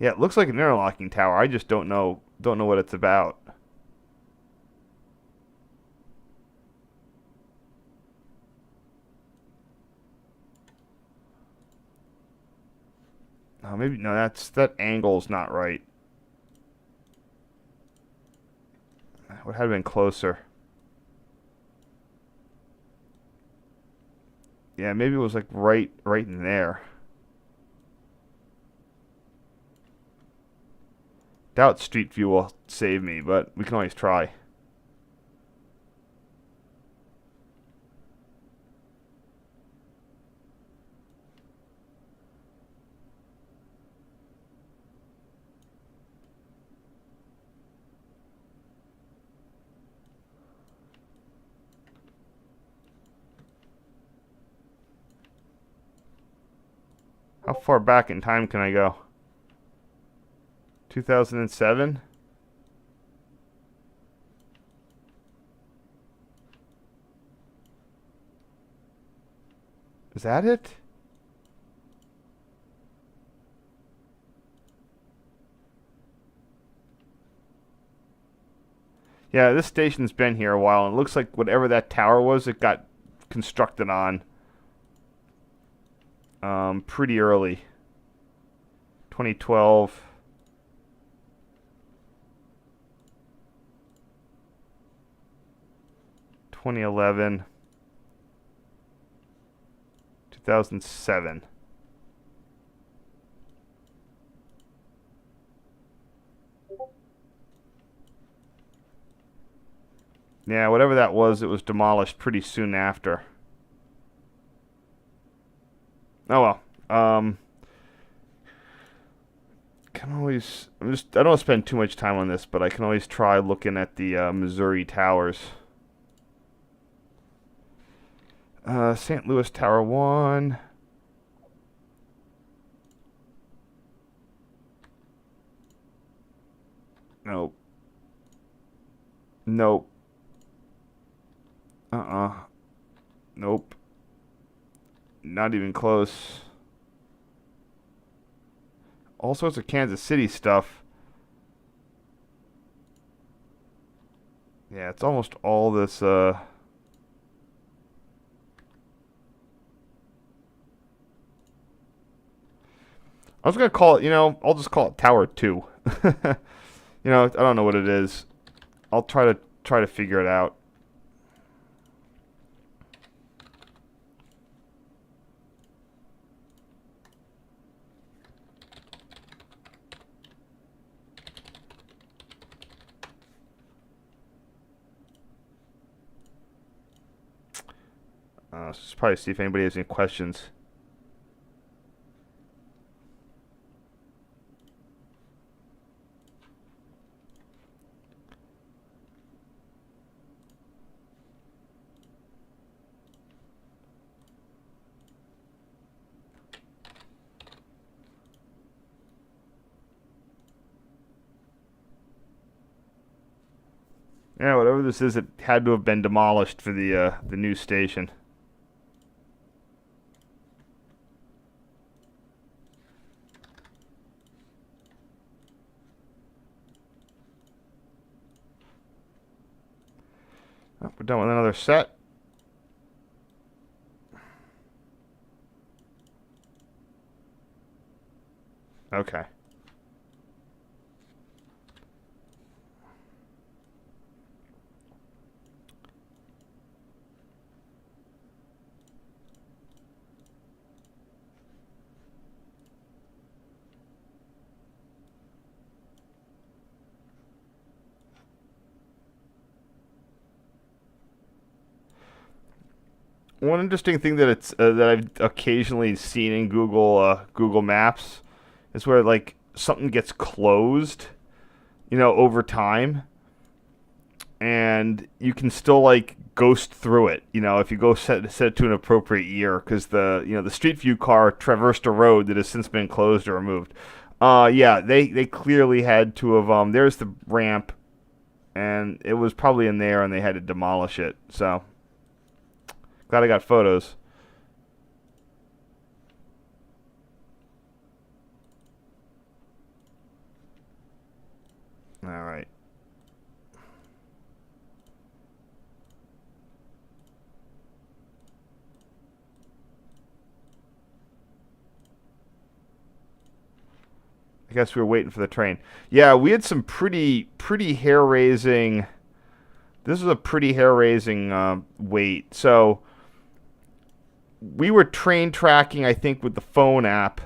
Yeah, it looks like an interlocking tower. I just don't know what it's about. Oh, maybe no. That angle's not right. Would have been closer. Yeah, maybe it was like right in there. Doubt Street View will save me, but we can always try. How far back in time can I go? 2007? Is that it? Yeah, this station's been here a while, and it looks like whatever that tower was, it got constructed on pretty early. 2012. 2011. 2007. Yeah, whatever that was, it was demolished pretty soon after. Oh well. Can always. I don't want to spend too much time on this, but I can always try looking at the Missouri towers. St. Louis Tower 1. Nope. Nope. Nope. Not even close. All sorts of Kansas City stuff. Yeah, it's almost all this, I was gonna call it, I'll just call it Tower 2. I don't know what it is. I'll try to figure it out. Let's probably see if anybody has any questions. Yeah, whatever this is, it had to have been demolished for the new station. Oh, we're done with another set. Okay. One interesting thing that I've occasionally seen in Google Maps is where like something gets closed, over time, and you can still like ghost through it. If you go set it to an appropriate year, because the Street View car traversed a road that has since been closed or removed. Yeah, they clearly had to have. There's the ramp, and it was probably in there, and they had to demolish it. So. Glad I got photos. All right. I guess we were waiting for the train. Yeah, we had some pretty hair-raising. This was a pretty hair-raising wait. So we were train tracking, I think, with the phone app,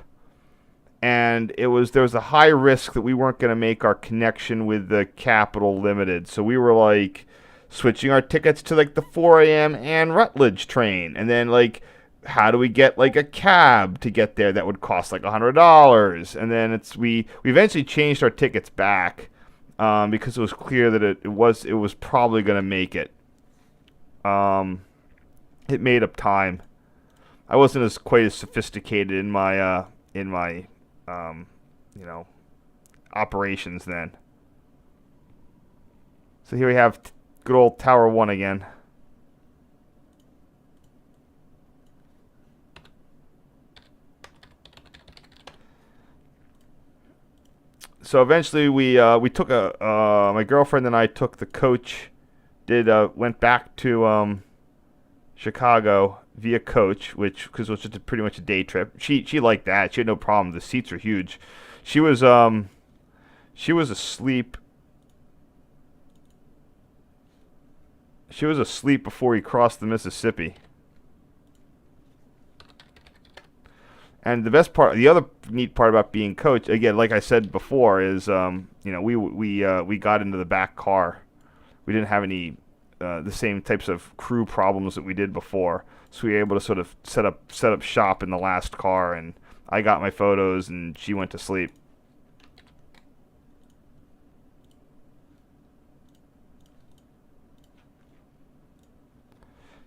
and there was a high risk that we weren't going to make our connection with the Capital Limited. So we were like switching our tickets to like the 4 a.m. and Rutledge train, and then like how do we get like a cab to get there that would cost like $100? And then we eventually changed our tickets back because it was clear that it was probably going to make it. It made up time. I wasn't quite as sophisticated in my in my you know, operations then. So here we have good old Tower 1 again. So eventually we took my girlfriend and I took the coach, went back to Chicago via coach, because it was just pretty much a day trip. She liked that. She had no problem. The seats are huge. She was asleep. She was asleep before we crossed the Mississippi. And the best part, the other neat part about being coach, again, like I said before, is we got into the back car. We didn't have any the same types of crew problems that we did before, so we were able to sort of set up shop in the last car, and I got my photos, and she went to sleep.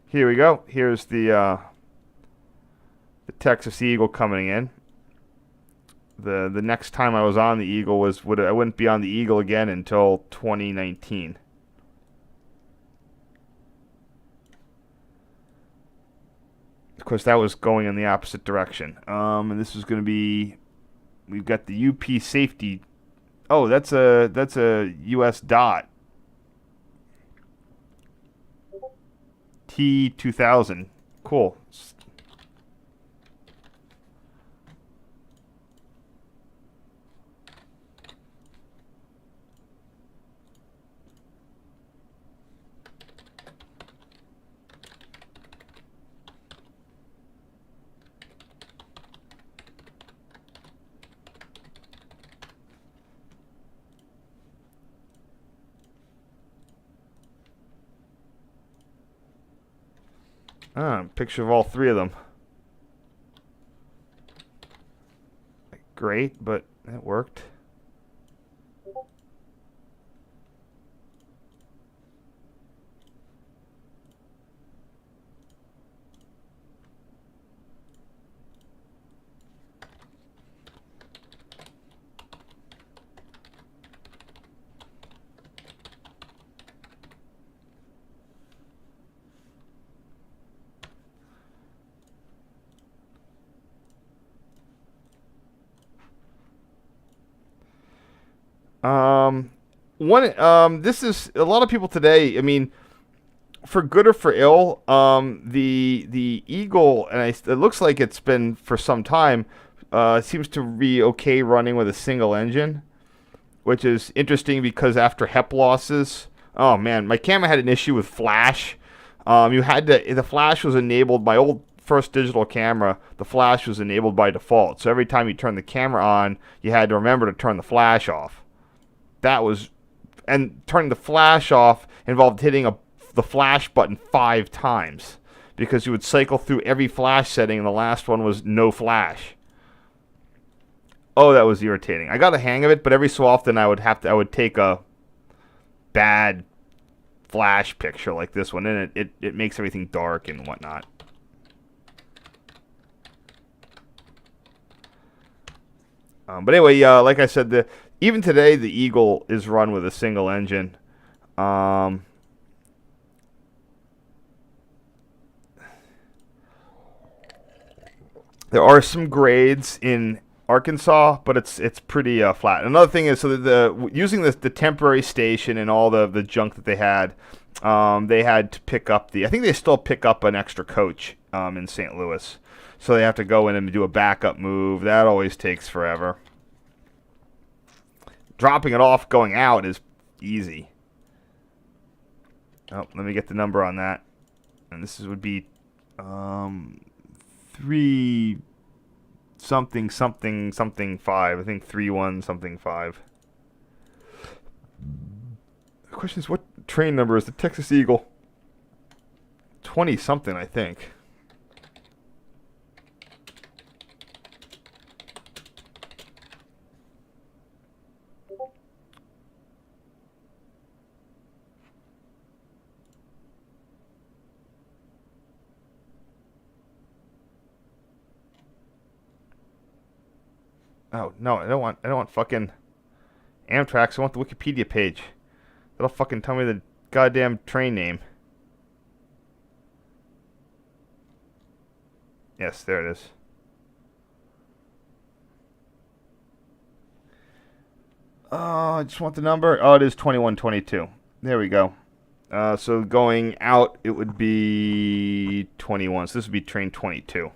Here we go. Here's the Texas Eagle coming in. The next time I was on the Eagle I wouldn't be on the Eagle again until 2019. Of course, that was going in the opposite direction. And this was going to be. We've got the UP safety. Oh, that's a US dot. T2000. Cool. Picture of all three of them. Great, but that worked. This is a lot of people today. I mean, for good or for ill, the Eagle, and it looks like it's been for some time, seems to be okay running with a single engine, which is interesting because after HEP losses, oh man, my camera had an issue with flash. The flash was enabled. My old first digital camera, the flash was enabled by default. So every time you turn the camera on, you had to remember to turn the flash off. And turning the flash off involved hitting the flash button 5 times because you would cycle through every flash setting, and the last one was no flash. Oh, that was irritating. I got the hang of it, but every so often I would take a bad flash picture like this one, and it makes everything dark and whatnot. But anyway, like I said, even today the Eagle is run with a single engine. There are some grades in Arkansas, but it's pretty flat. Another thing is, so using the temporary station and all the junk that they had to pick up I think they still pick up an extra coach in St. Louis. So they have to go in and do a backup move. That always takes forever. Dropping it off going out is easy. Oh, let me get the number on that. And this would be 3 something 5. I think 31 something 5. The question is, what train number is the Texas Eagle? 20 something, I think. Oh no, I don't want fucking Amtrak. I want the Wikipedia page. That'll fucking tell me the goddamn train name. Yes, there it is. Oh, I just want the number. Oh, it is 2122. There we go. So going out, it would be 21. So this would be train 22.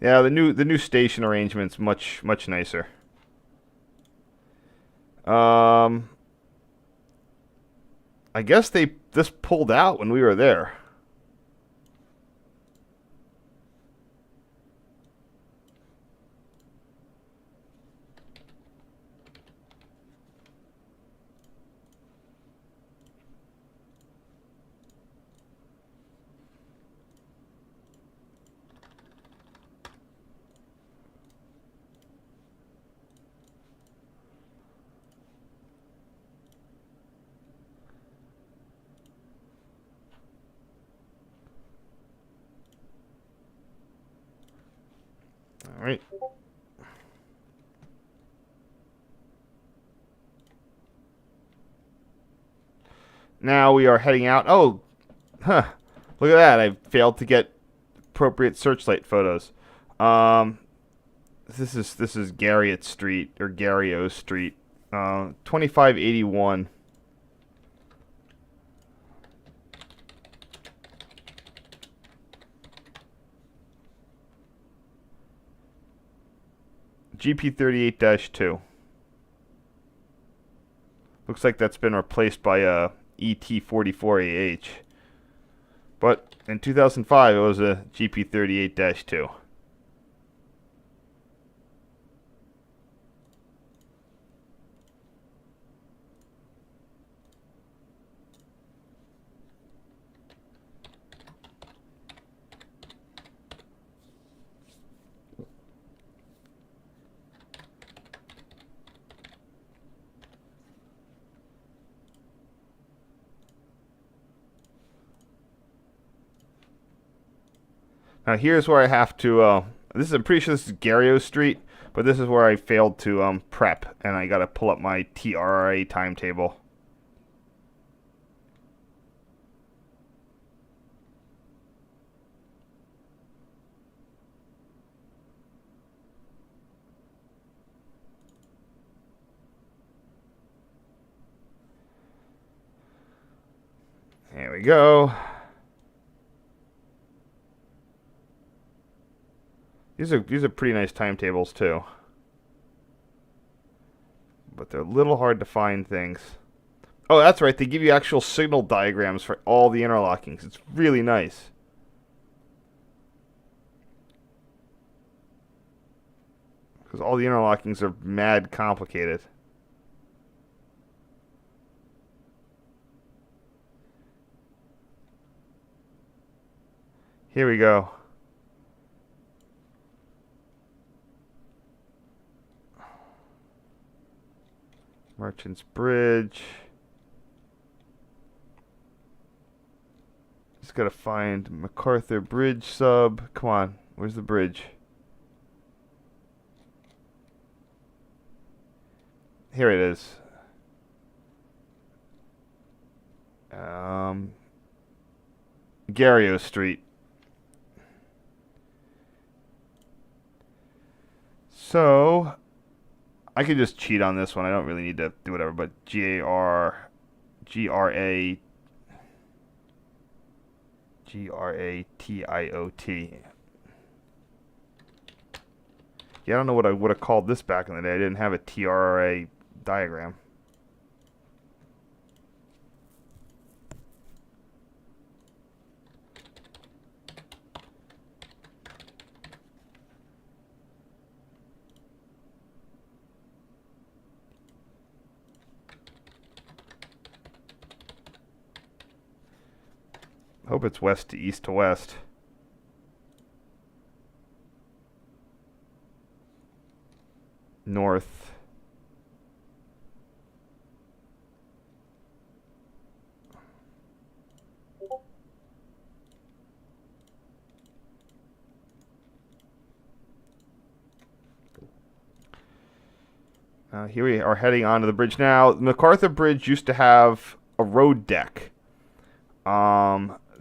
Yeah, the new station arrangement's much nicer. Um, I guess this pulled out when we were there. All right. Now we are heading out. Oh, huh. Look at that. I failed to get appropriate searchlight photos. Um, this is Garriott Street or Garrio Street. 2581. GP 38-2. Looks like that's been replaced by a ET44AH. But in 2005, it was a GP 38-2. Now here's where I have to. I'm pretty sure this is Garrio Street, but this is where I failed to prep, and I got to pull up my TRA timetable. There we go. These are pretty nice timetables too, but they're a little hard to find things. Oh, that's right. They give you actual signal diagrams for all the interlockings. It's really nice. Because all the interlockings are mad complicated. Here we go. Merchants Bridge. Just gotta find MacArthur Bridge sub. Come on, where's the bridge? Here it is. Garrio Street. So I could just cheat on this one. I don't really need to do whatever, but GRATIOT. Yeah, I don't know what I would have called this back in the day. I didn't have a TRA diagram. hope it's west to east to west. North. Here we are heading onto the bridge now. The MacArthur Bridge used to have a road deck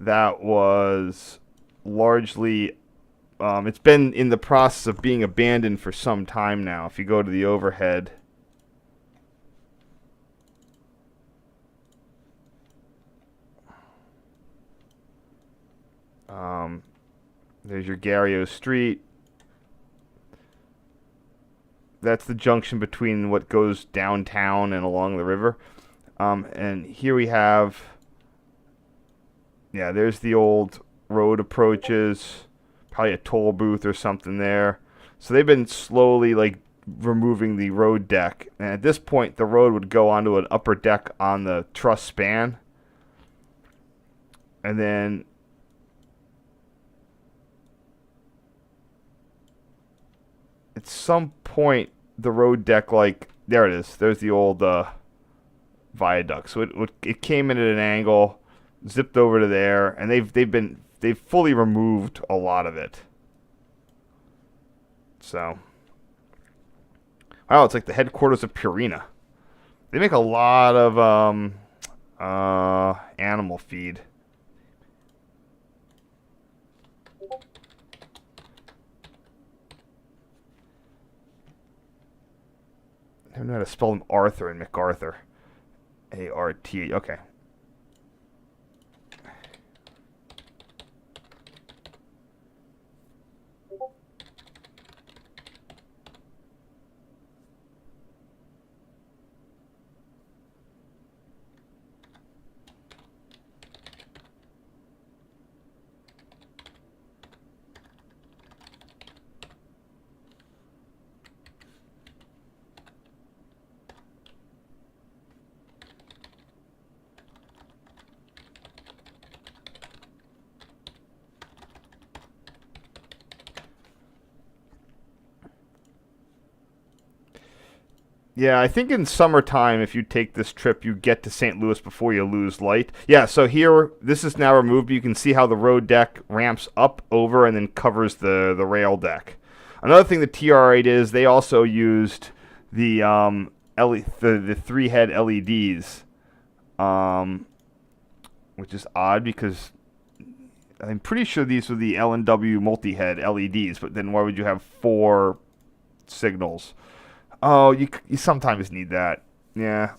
that was largely... it's been in the process of being abandoned for some time now. If you go to the overhead... there's your Gario Street. That's the junction between what goes downtown and along the river. And here we have... yeah, there's the old road approaches. Probably a toll booth or something there. So they've been slowly, like, removing the road deck. And at this point, the road would go onto an upper deck on the truss span. And then... at some point, the road deck, like, there it is. There's the old viaduct. So it came in at an angle, zipped over to there, and they've fully removed a lot of it. So, wow, it's like the headquarters of Purina. They make a lot of animal feed. I don't know how to spell them. Arthur and MacArthur. A-R-T. Okay. Yeah, I think in summertime, if you take this trip, you get to St. Louis before you lose light. Yeah, so here, this is now removed. You can see how the road deck ramps up over and then covers the rail deck. Another thing the TR8 is, they also used the the three-head LEDs, which is odd because I'm pretty sure these were the L&W multi-head LEDs, but then why would you have 4 signals? Oh, you sometimes need that. Yeah.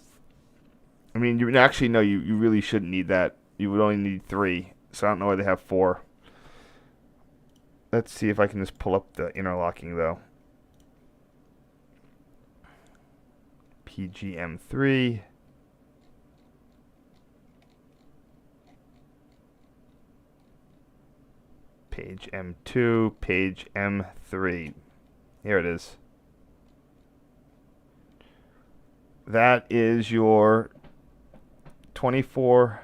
I mean, you actually, no, you really shouldn't need that. You would only need 3. So I don't know why they have 4. Let's see if I can just pull up the interlocking, though. PGM3. Page M2. Page M3. Here it is. That is your 24,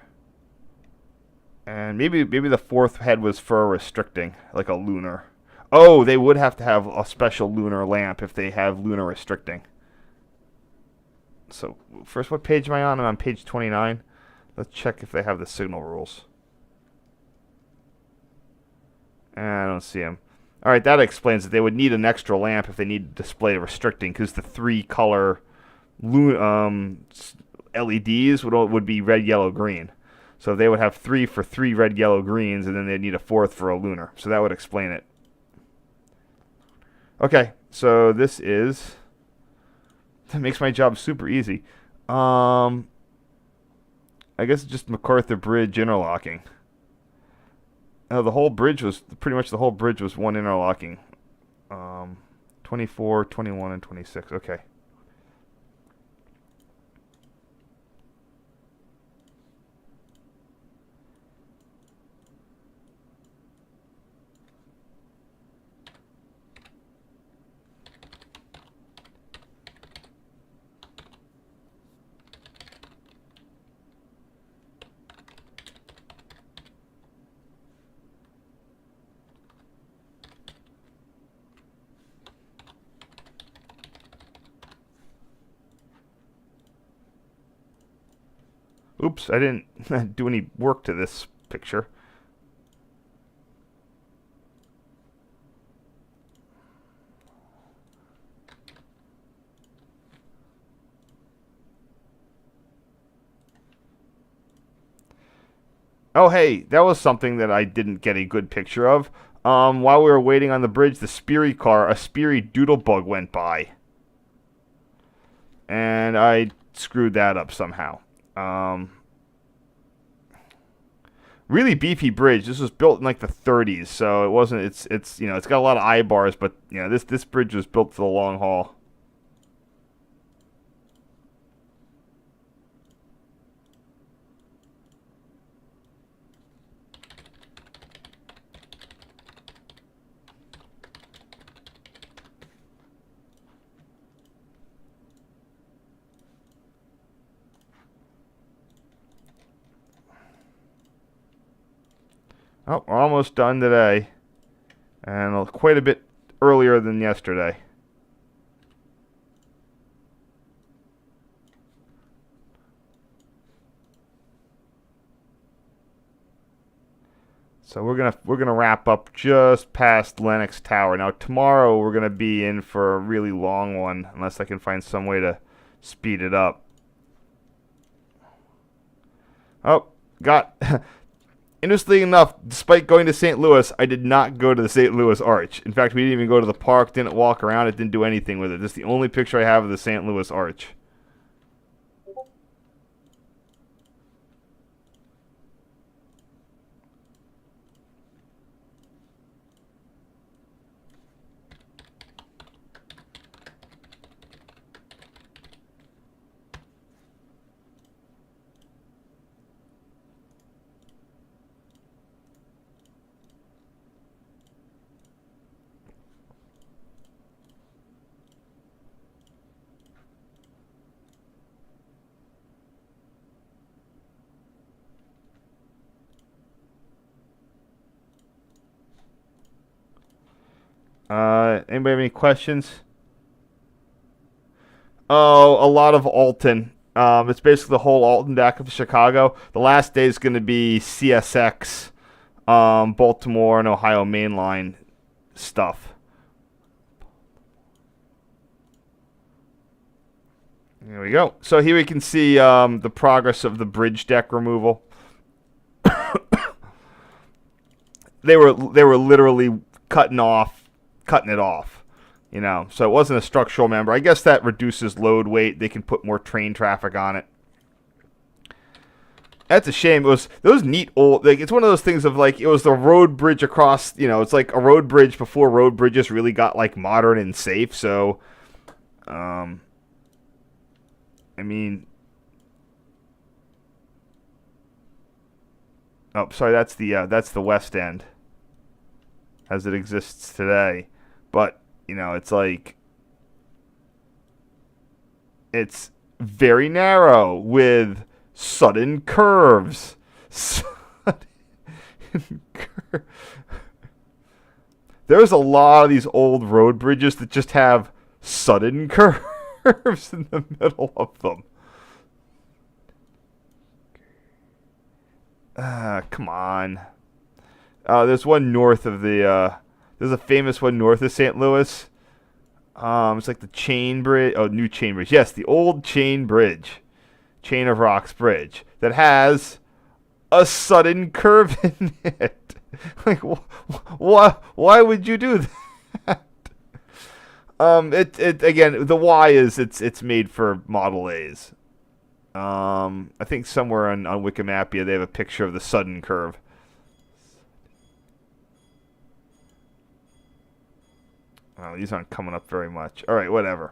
and maybe the 4th head was for restricting, like a lunar. Oh, they would have to have a special lunar lamp if they have lunar restricting. So first, what page am I on? I'm on page 29. Let's check if they have the signal rules. I don't see them. All right, that explains it. They would need an extra lamp if they need to display restricting, because the 3-color LEDs would be red, yellow, green. So they would have 3 for 3 red, yellow, greens, and then they'd need a 4th for a lunar. So that would explain it. Okay, so this is... that makes my job super easy. I guess it's just MacArthur Bridge interlocking. The whole bridge was... pretty much the whole bridge was one interlocking. 24, 21, and 26. Okay. Oops, I didn't do any work to this picture. Oh, hey, that was something that I didn't get a good picture of. While we were waiting on the bridge, a Sperry Doodlebug went by. And I screwed that up somehow. Really beefy bridge. This was built in like the 30s, so it wasn't. It's it's got a lot of eye bars, but this bridge was built for the long haul. Oh, we're almost done today, and quite a bit earlier than yesterday. So we're gonna wrap up just past Lennox Tower. Now tomorrow we're gonna be in for a really long one, unless I can find some way to speed it up. Oh, got. Interestingly enough, despite going to St. Louis, I did not go to the St. Louis Arch. In fact, we didn't even go to the park, didn't walk around it, didn't do anything with it. This is the only picture I have of the St. Louis Arch. Anybody have any questions? Oh, a lot of Alton. It's basically the whole Alton back up to Chicago. The last day is going to be CSX, Baltimore and Ohio Main Line stuff. There we go. So here we can see the progress of the bridge deck removal. They were literally cutting it off, So it wasn't a structural member. I guess that reduces load weight. They can put more train traffic on it. That's a shame. It was those neat old. Like it's one of those things of like it was the road bridge across. It's like a road bridge before road bridges really got like modern and safe. So, I mean, oh, sorry. That's the West End as it exists today. But, it's like, it's very narrow with sudden curves. There's a lot of these old road bridges that just have sudden curves in the middle of them. Come on. There's one north of the, there's a famous one north of St. Louis. It's like the Chain Bridge. Oh, new Chain Bridge. Yes, the old Chain Bridge. Chain of Rocks Bridge. That has a sudden curve in it. Like, why would you do that? It again, the why is it's made for Model A's. I think somewhere on Wikimapia they have a picture of the sudden curve. Oh, these aren't coming up very much. All right, whatever.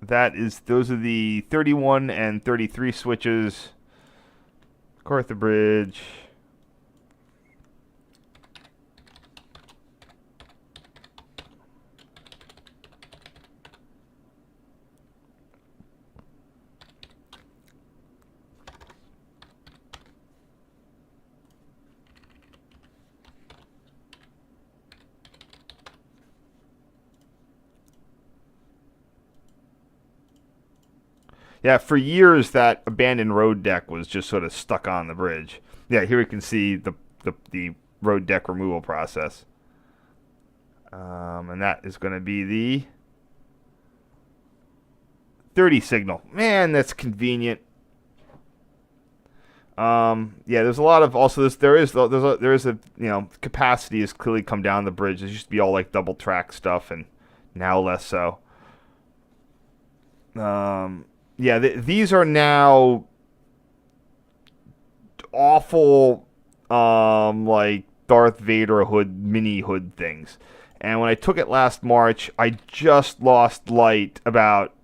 Those are the 31 and 33 switches. MacArthur Bridge. Yeah, for years that abandoned road deck was just sort of stuck on the bridge. Yeah, here we can see the road deck removal process. And that is going to be the 30 signal. Man, that's convenient. Yeah, there's a lot of also this. There is a capacity has clearly come down the bridge. It used to be all like double track stuff, and now less so. Yeah, these are now awful, like Darth Vader hood, mini hood things. And when I took it last March, I just lost light about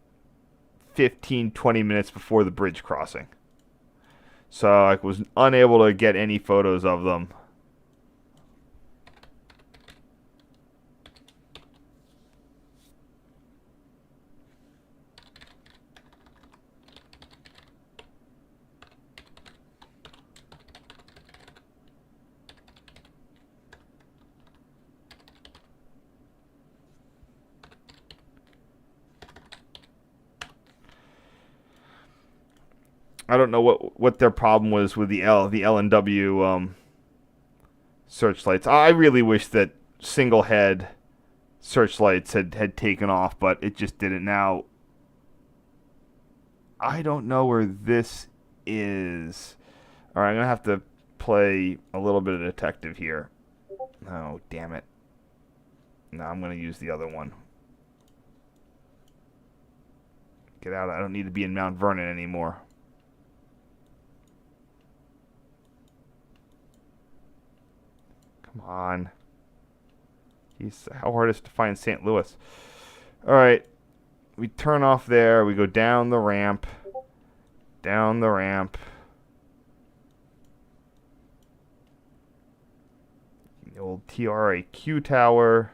15, 20 minutes before the bridge crossing. So I was unable to get any photos of them. I don't know what their problem was with the L and W searchlights. I really wish that single head searchlights had taken off, but it just didn't. Now I don't know where this is. All right, I'm gonna have to play a little bit of detective here. Oh, damn it! No, I'm gonna use the other one. Get out! I don't need to be in Mount Vernon anymore. Come on. Jeez, how hard is it to find St. Louis? All right, we turn off there. We go down the ramp. Down the ramp. The old TRAQ tower.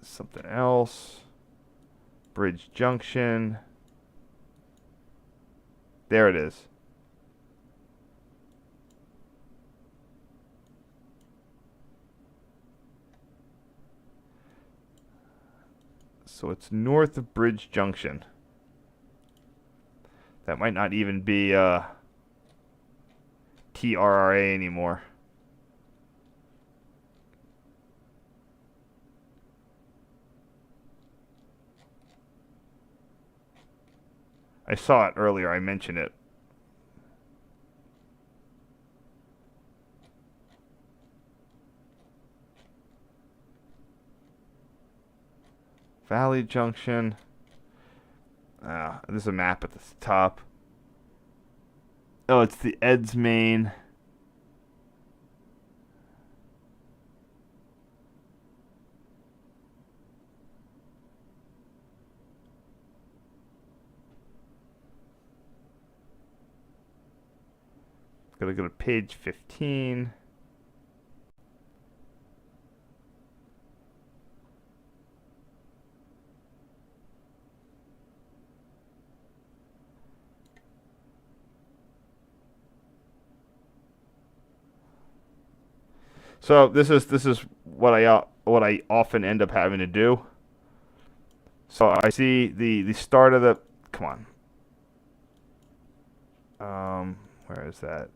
Something else. Bridge Junction. There it is. So it's north of Bridge Junction. That might not even be TRRA anymore. I saw it earlier. I mentioned it. Valley Junction. There's a map at the top. Oh, it's the Eds Main. Gotta go to page 15. So this is what I often end up having to do. So I see the start of the. Come on. Where is that?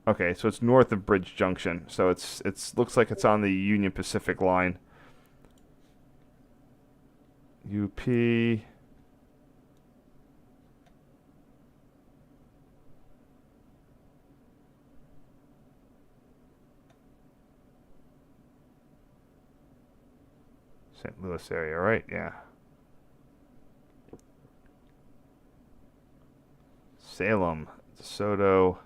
Okay, so it's north of Bridge Junction. So it's looks like it's on the Union Pacific line. UP. St. Louis area, right? Yeah. Salem, DeSoto.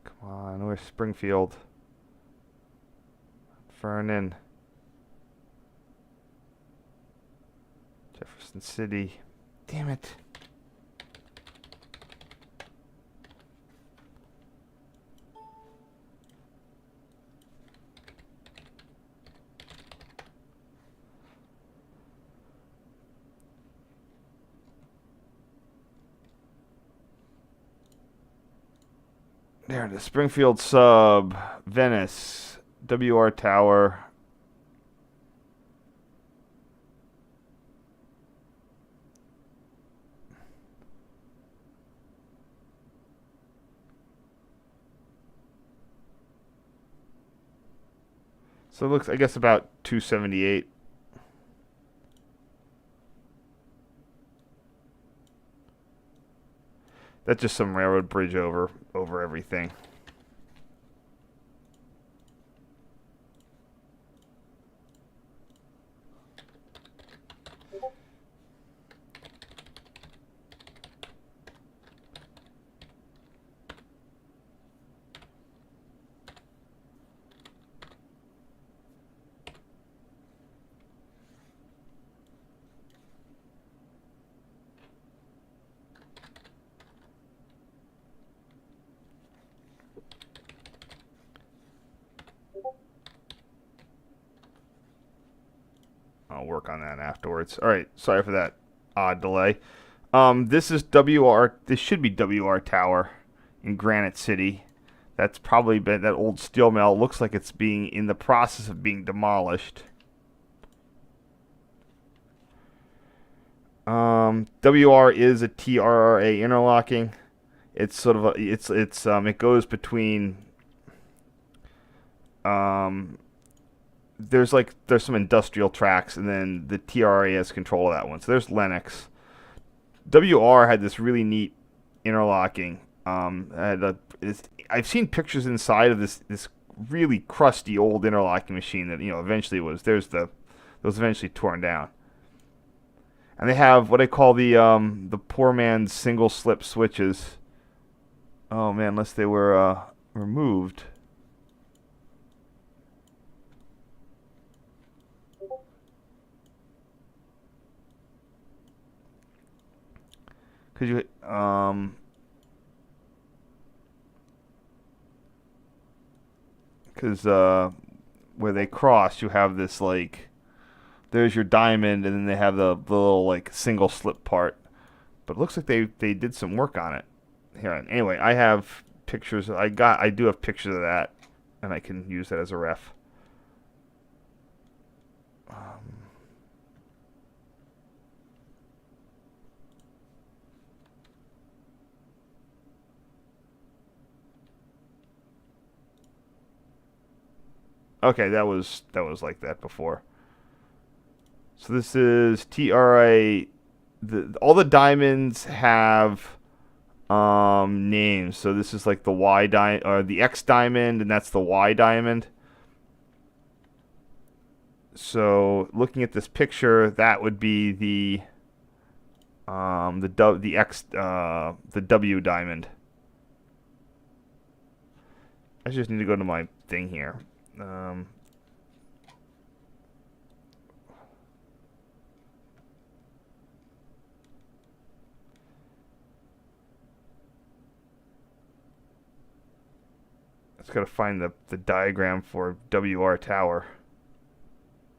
Come on, where's Springfield? Vernon. Jefferson City. Damn it. There it is. Springfield Sub, Venice, WR Tower. So it looks, I guess, about 278. That's just some railroad bridge over everything. I'll work on that afterwards. All right, sorry for that odd delay. This is WR. This should be WR Tower in Granite City. That's probably been that old steel mill. Looks like it's being in the process of being demolished. WR is a TRRA interlocking. It's sort of it goes between there's some industrial tracks, and then the TRA has control of that one. So there's LENOX. WR had this really neat interlocking. I've seen pictures inside of this really crusty old interlocking machine that eventually was eventually torn down. And they have what I call the poor man's single slip switches. Oh man, unless they were removed. Because where they cross, you have this there's your diamond, and then they have the little single slip part. But it looks like they did some work on it. Here, anyway, I have pictures. I do have pictures of that, and I can use that as a ref. Okay, that was like that before. So this is TRA. All the diamonds have names. So this is like the Y diamond or the X diamond, and that's the Y diamond. So looking at this picture, that would be the W diamond. I just need to go to my thing here. Just gotta find the diagram for WR Tower.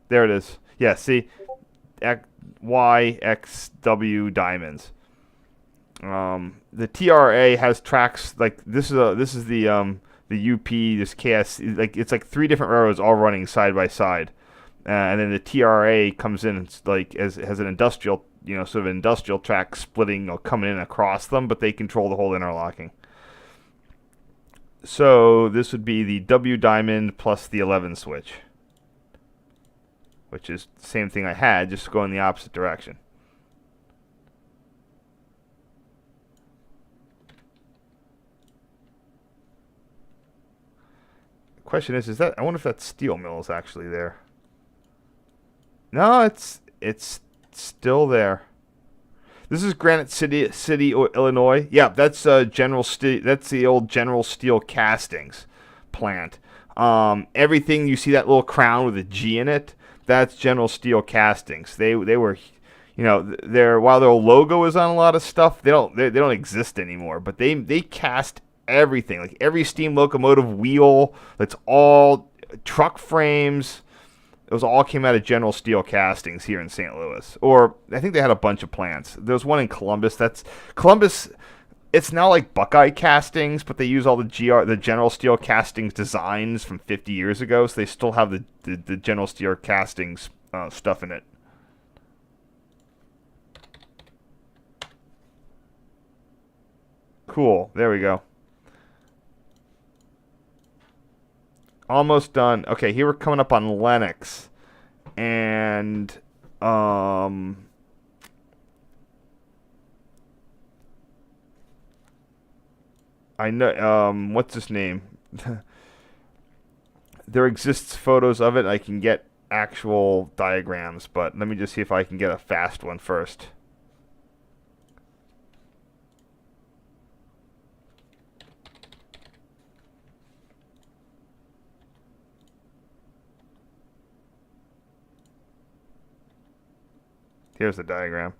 There it is. Yeah, see, Y, X, W diamonds. The TRA has tracks like this is the UP, this KS, it's like three different railroads all running side by side, and then the TRA comes in has an industrial, sort of industrial track splitting or coming in across them, but they control the whole interlocking. So this would be the W diamond plus the 11 switch, which is the same thing I had, just going the opposite direction. Question is that I wonder if that steel mill is actually there. No, it's still there. This is Granite City, Illinois. Yeah, that's General Steel. That's the old General Steel castings plant. Everything you see, that little crown with a G in it, that's General Steel castings. They were, while their logo is on a lot of stuff, they don't exist anymore. But they cast everything, like every steam locomotive wheel. That's all truck frames. Those all came out of General Steel castings here in St. Louis. Or I think they had a bunch of plants. There's one in Columbus. Columbus It's now like Buckeye castings, but they use all the General Steel castings designs from 50 years ago, so they still have the General Steel castings stuff in it. Cool. There we go. Almost done. Okay, here we're coming up on Lennox, and um, I know what's his name? There exists photos of it. I can get actual diagrams, but let me just see if I can get a fast one first. Here's the diagram.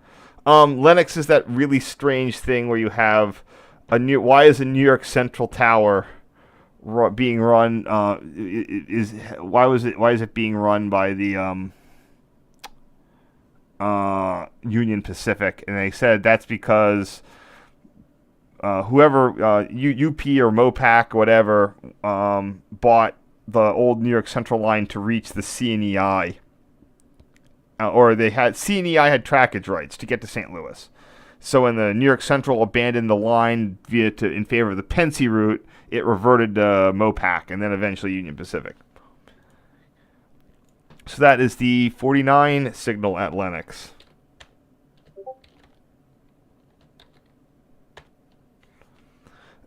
Lennox is that really strange thing where you have why is a New York Central Tower being run? Why is it being run by the Union Pacific? And they said that's because whoever UP or Mopac or whatever bought the old New York Central line to reach the C and EI. Or they had C and EI had trackage rights to get to St. Louis. So when the New York Central abandoned the line in favor of the Pensy route, it reverted to Mopac and then eventually Union Pacific. So that is the 49 signal at Lennox.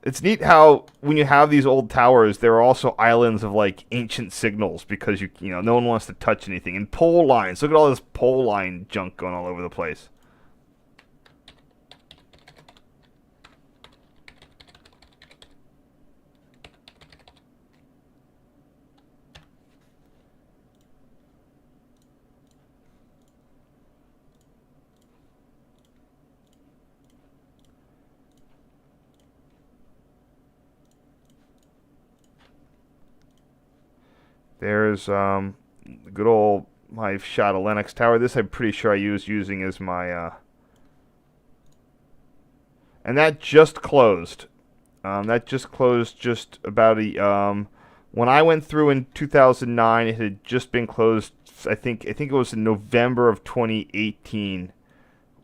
It's neat how when you have these old towers, there are also islands of like ancient signals because you know no one wants to touch anything. And pole lines. Look at all this pole line junk going all over the place. There's good old my shot of Lennox Tower. This I'm pretty sure I using as my and that just closed. That just closed just about when I went through in 2009, it had just been closed. I think it was in November of 2018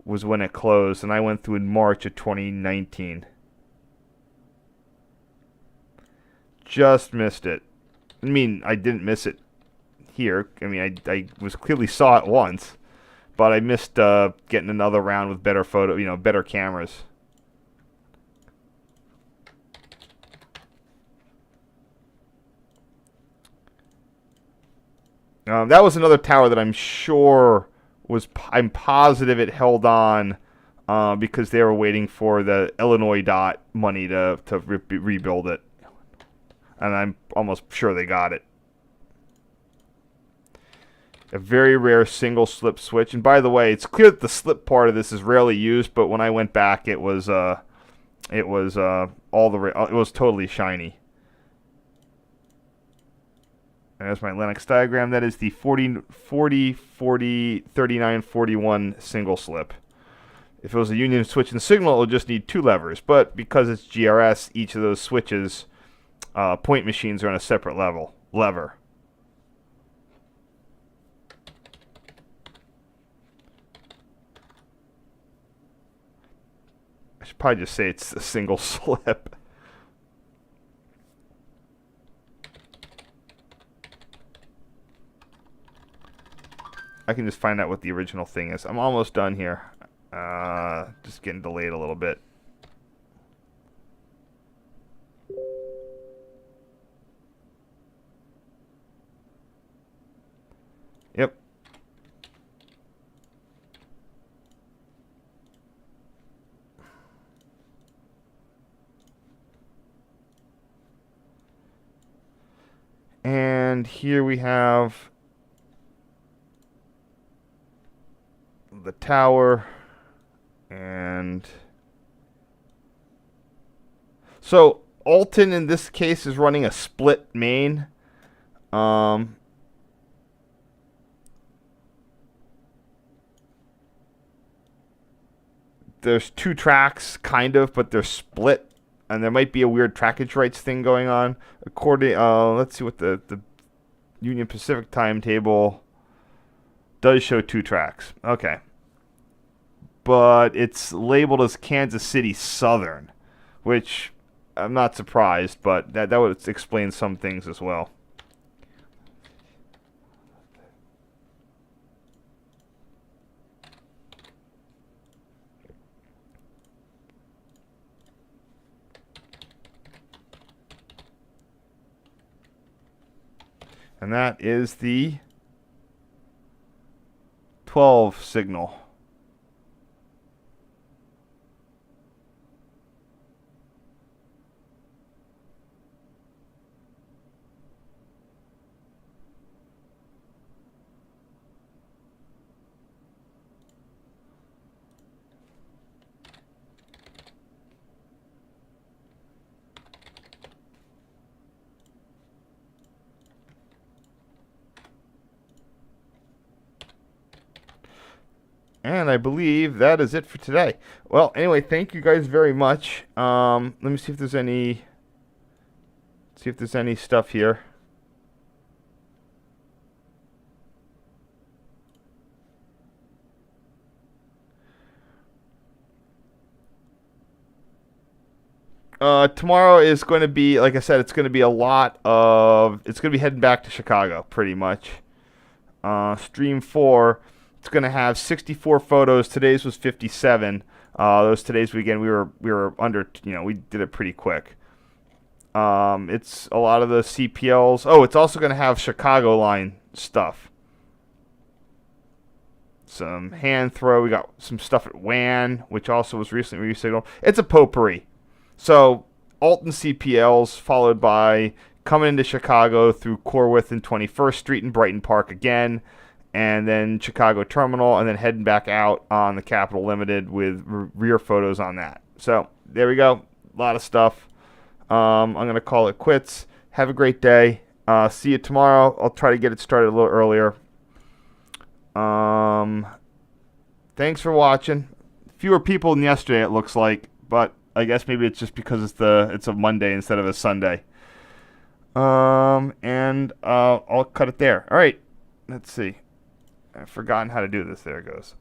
was when it closed, and I went through in March of 2019. Just missed it. I mean, I didn't miss it here. I mean, I was clearly saw it once, but I missed getting another round with better better cameras. That was another tower that I'm sure I'm positive it held on because they were waiting for the Illinois DOT money to rebuild it. And I'm almost sure they got it. A very rare single slip switch. And by the way, it's clear that the slip part of this is rarely used, but when I went back, it was totally shiny. And there's my Lennox diagram. That is the 40, 39, 41 single slip. If it was a Union switch and signal, it would just need two levers. But because it's GRS, each of those switches, point machines are on a separate lever. I should probably just say it's a single slip. I can just find out what the original thing is. I'm almost done here. Just getting delayed a little bit. Yep. And here we have the tower, and so Alton in this case is running a split main. there's two tracks, kind of, but they're split, and there might be a weird trackage rights thing going on. According, let's see what the Union Pacific timetable does show two tracks. Okay. But it's labeled as Kansas City Southern, which I'm not surprised, but that would explain some things as well. And that is the 12 signal. And I believe that is it for today. Well, anyway, thank you guys very much. Let me see if there's any stuff here. Tomorrow is going to be, like I said, it's going to be it's going to be heading back to Chicago, pretty much. Stream 4. It's going to have 64 photos. Today's was 57. Today's weekend we were under, we did it pretty quick. It's a lot of the CPLs. Oh, it's also going to have Chicago line stuff. Some hand throw. We got some stuff at WAN, which also was recently resignaled. It's a potpourri. So Alton CPLs followed by coming into Chicago through Corwith and 21st Street and Brighton Park again. And then Chicago Terminal, and then heading back out on the Capital Limited with rear photos on that. So there we go. A lot of stuff. I'm going to call it quits. Have a great day. See you tomorrow. I'll try to get it started a little earlier. Thanks for watching. Fewer people than yesterday, it looks like, but I guess maybe it's just because it's a Monday instead of a Sunday. And I'll cut it there. All right. Let's see. I've forgotten how to do this. There it goes.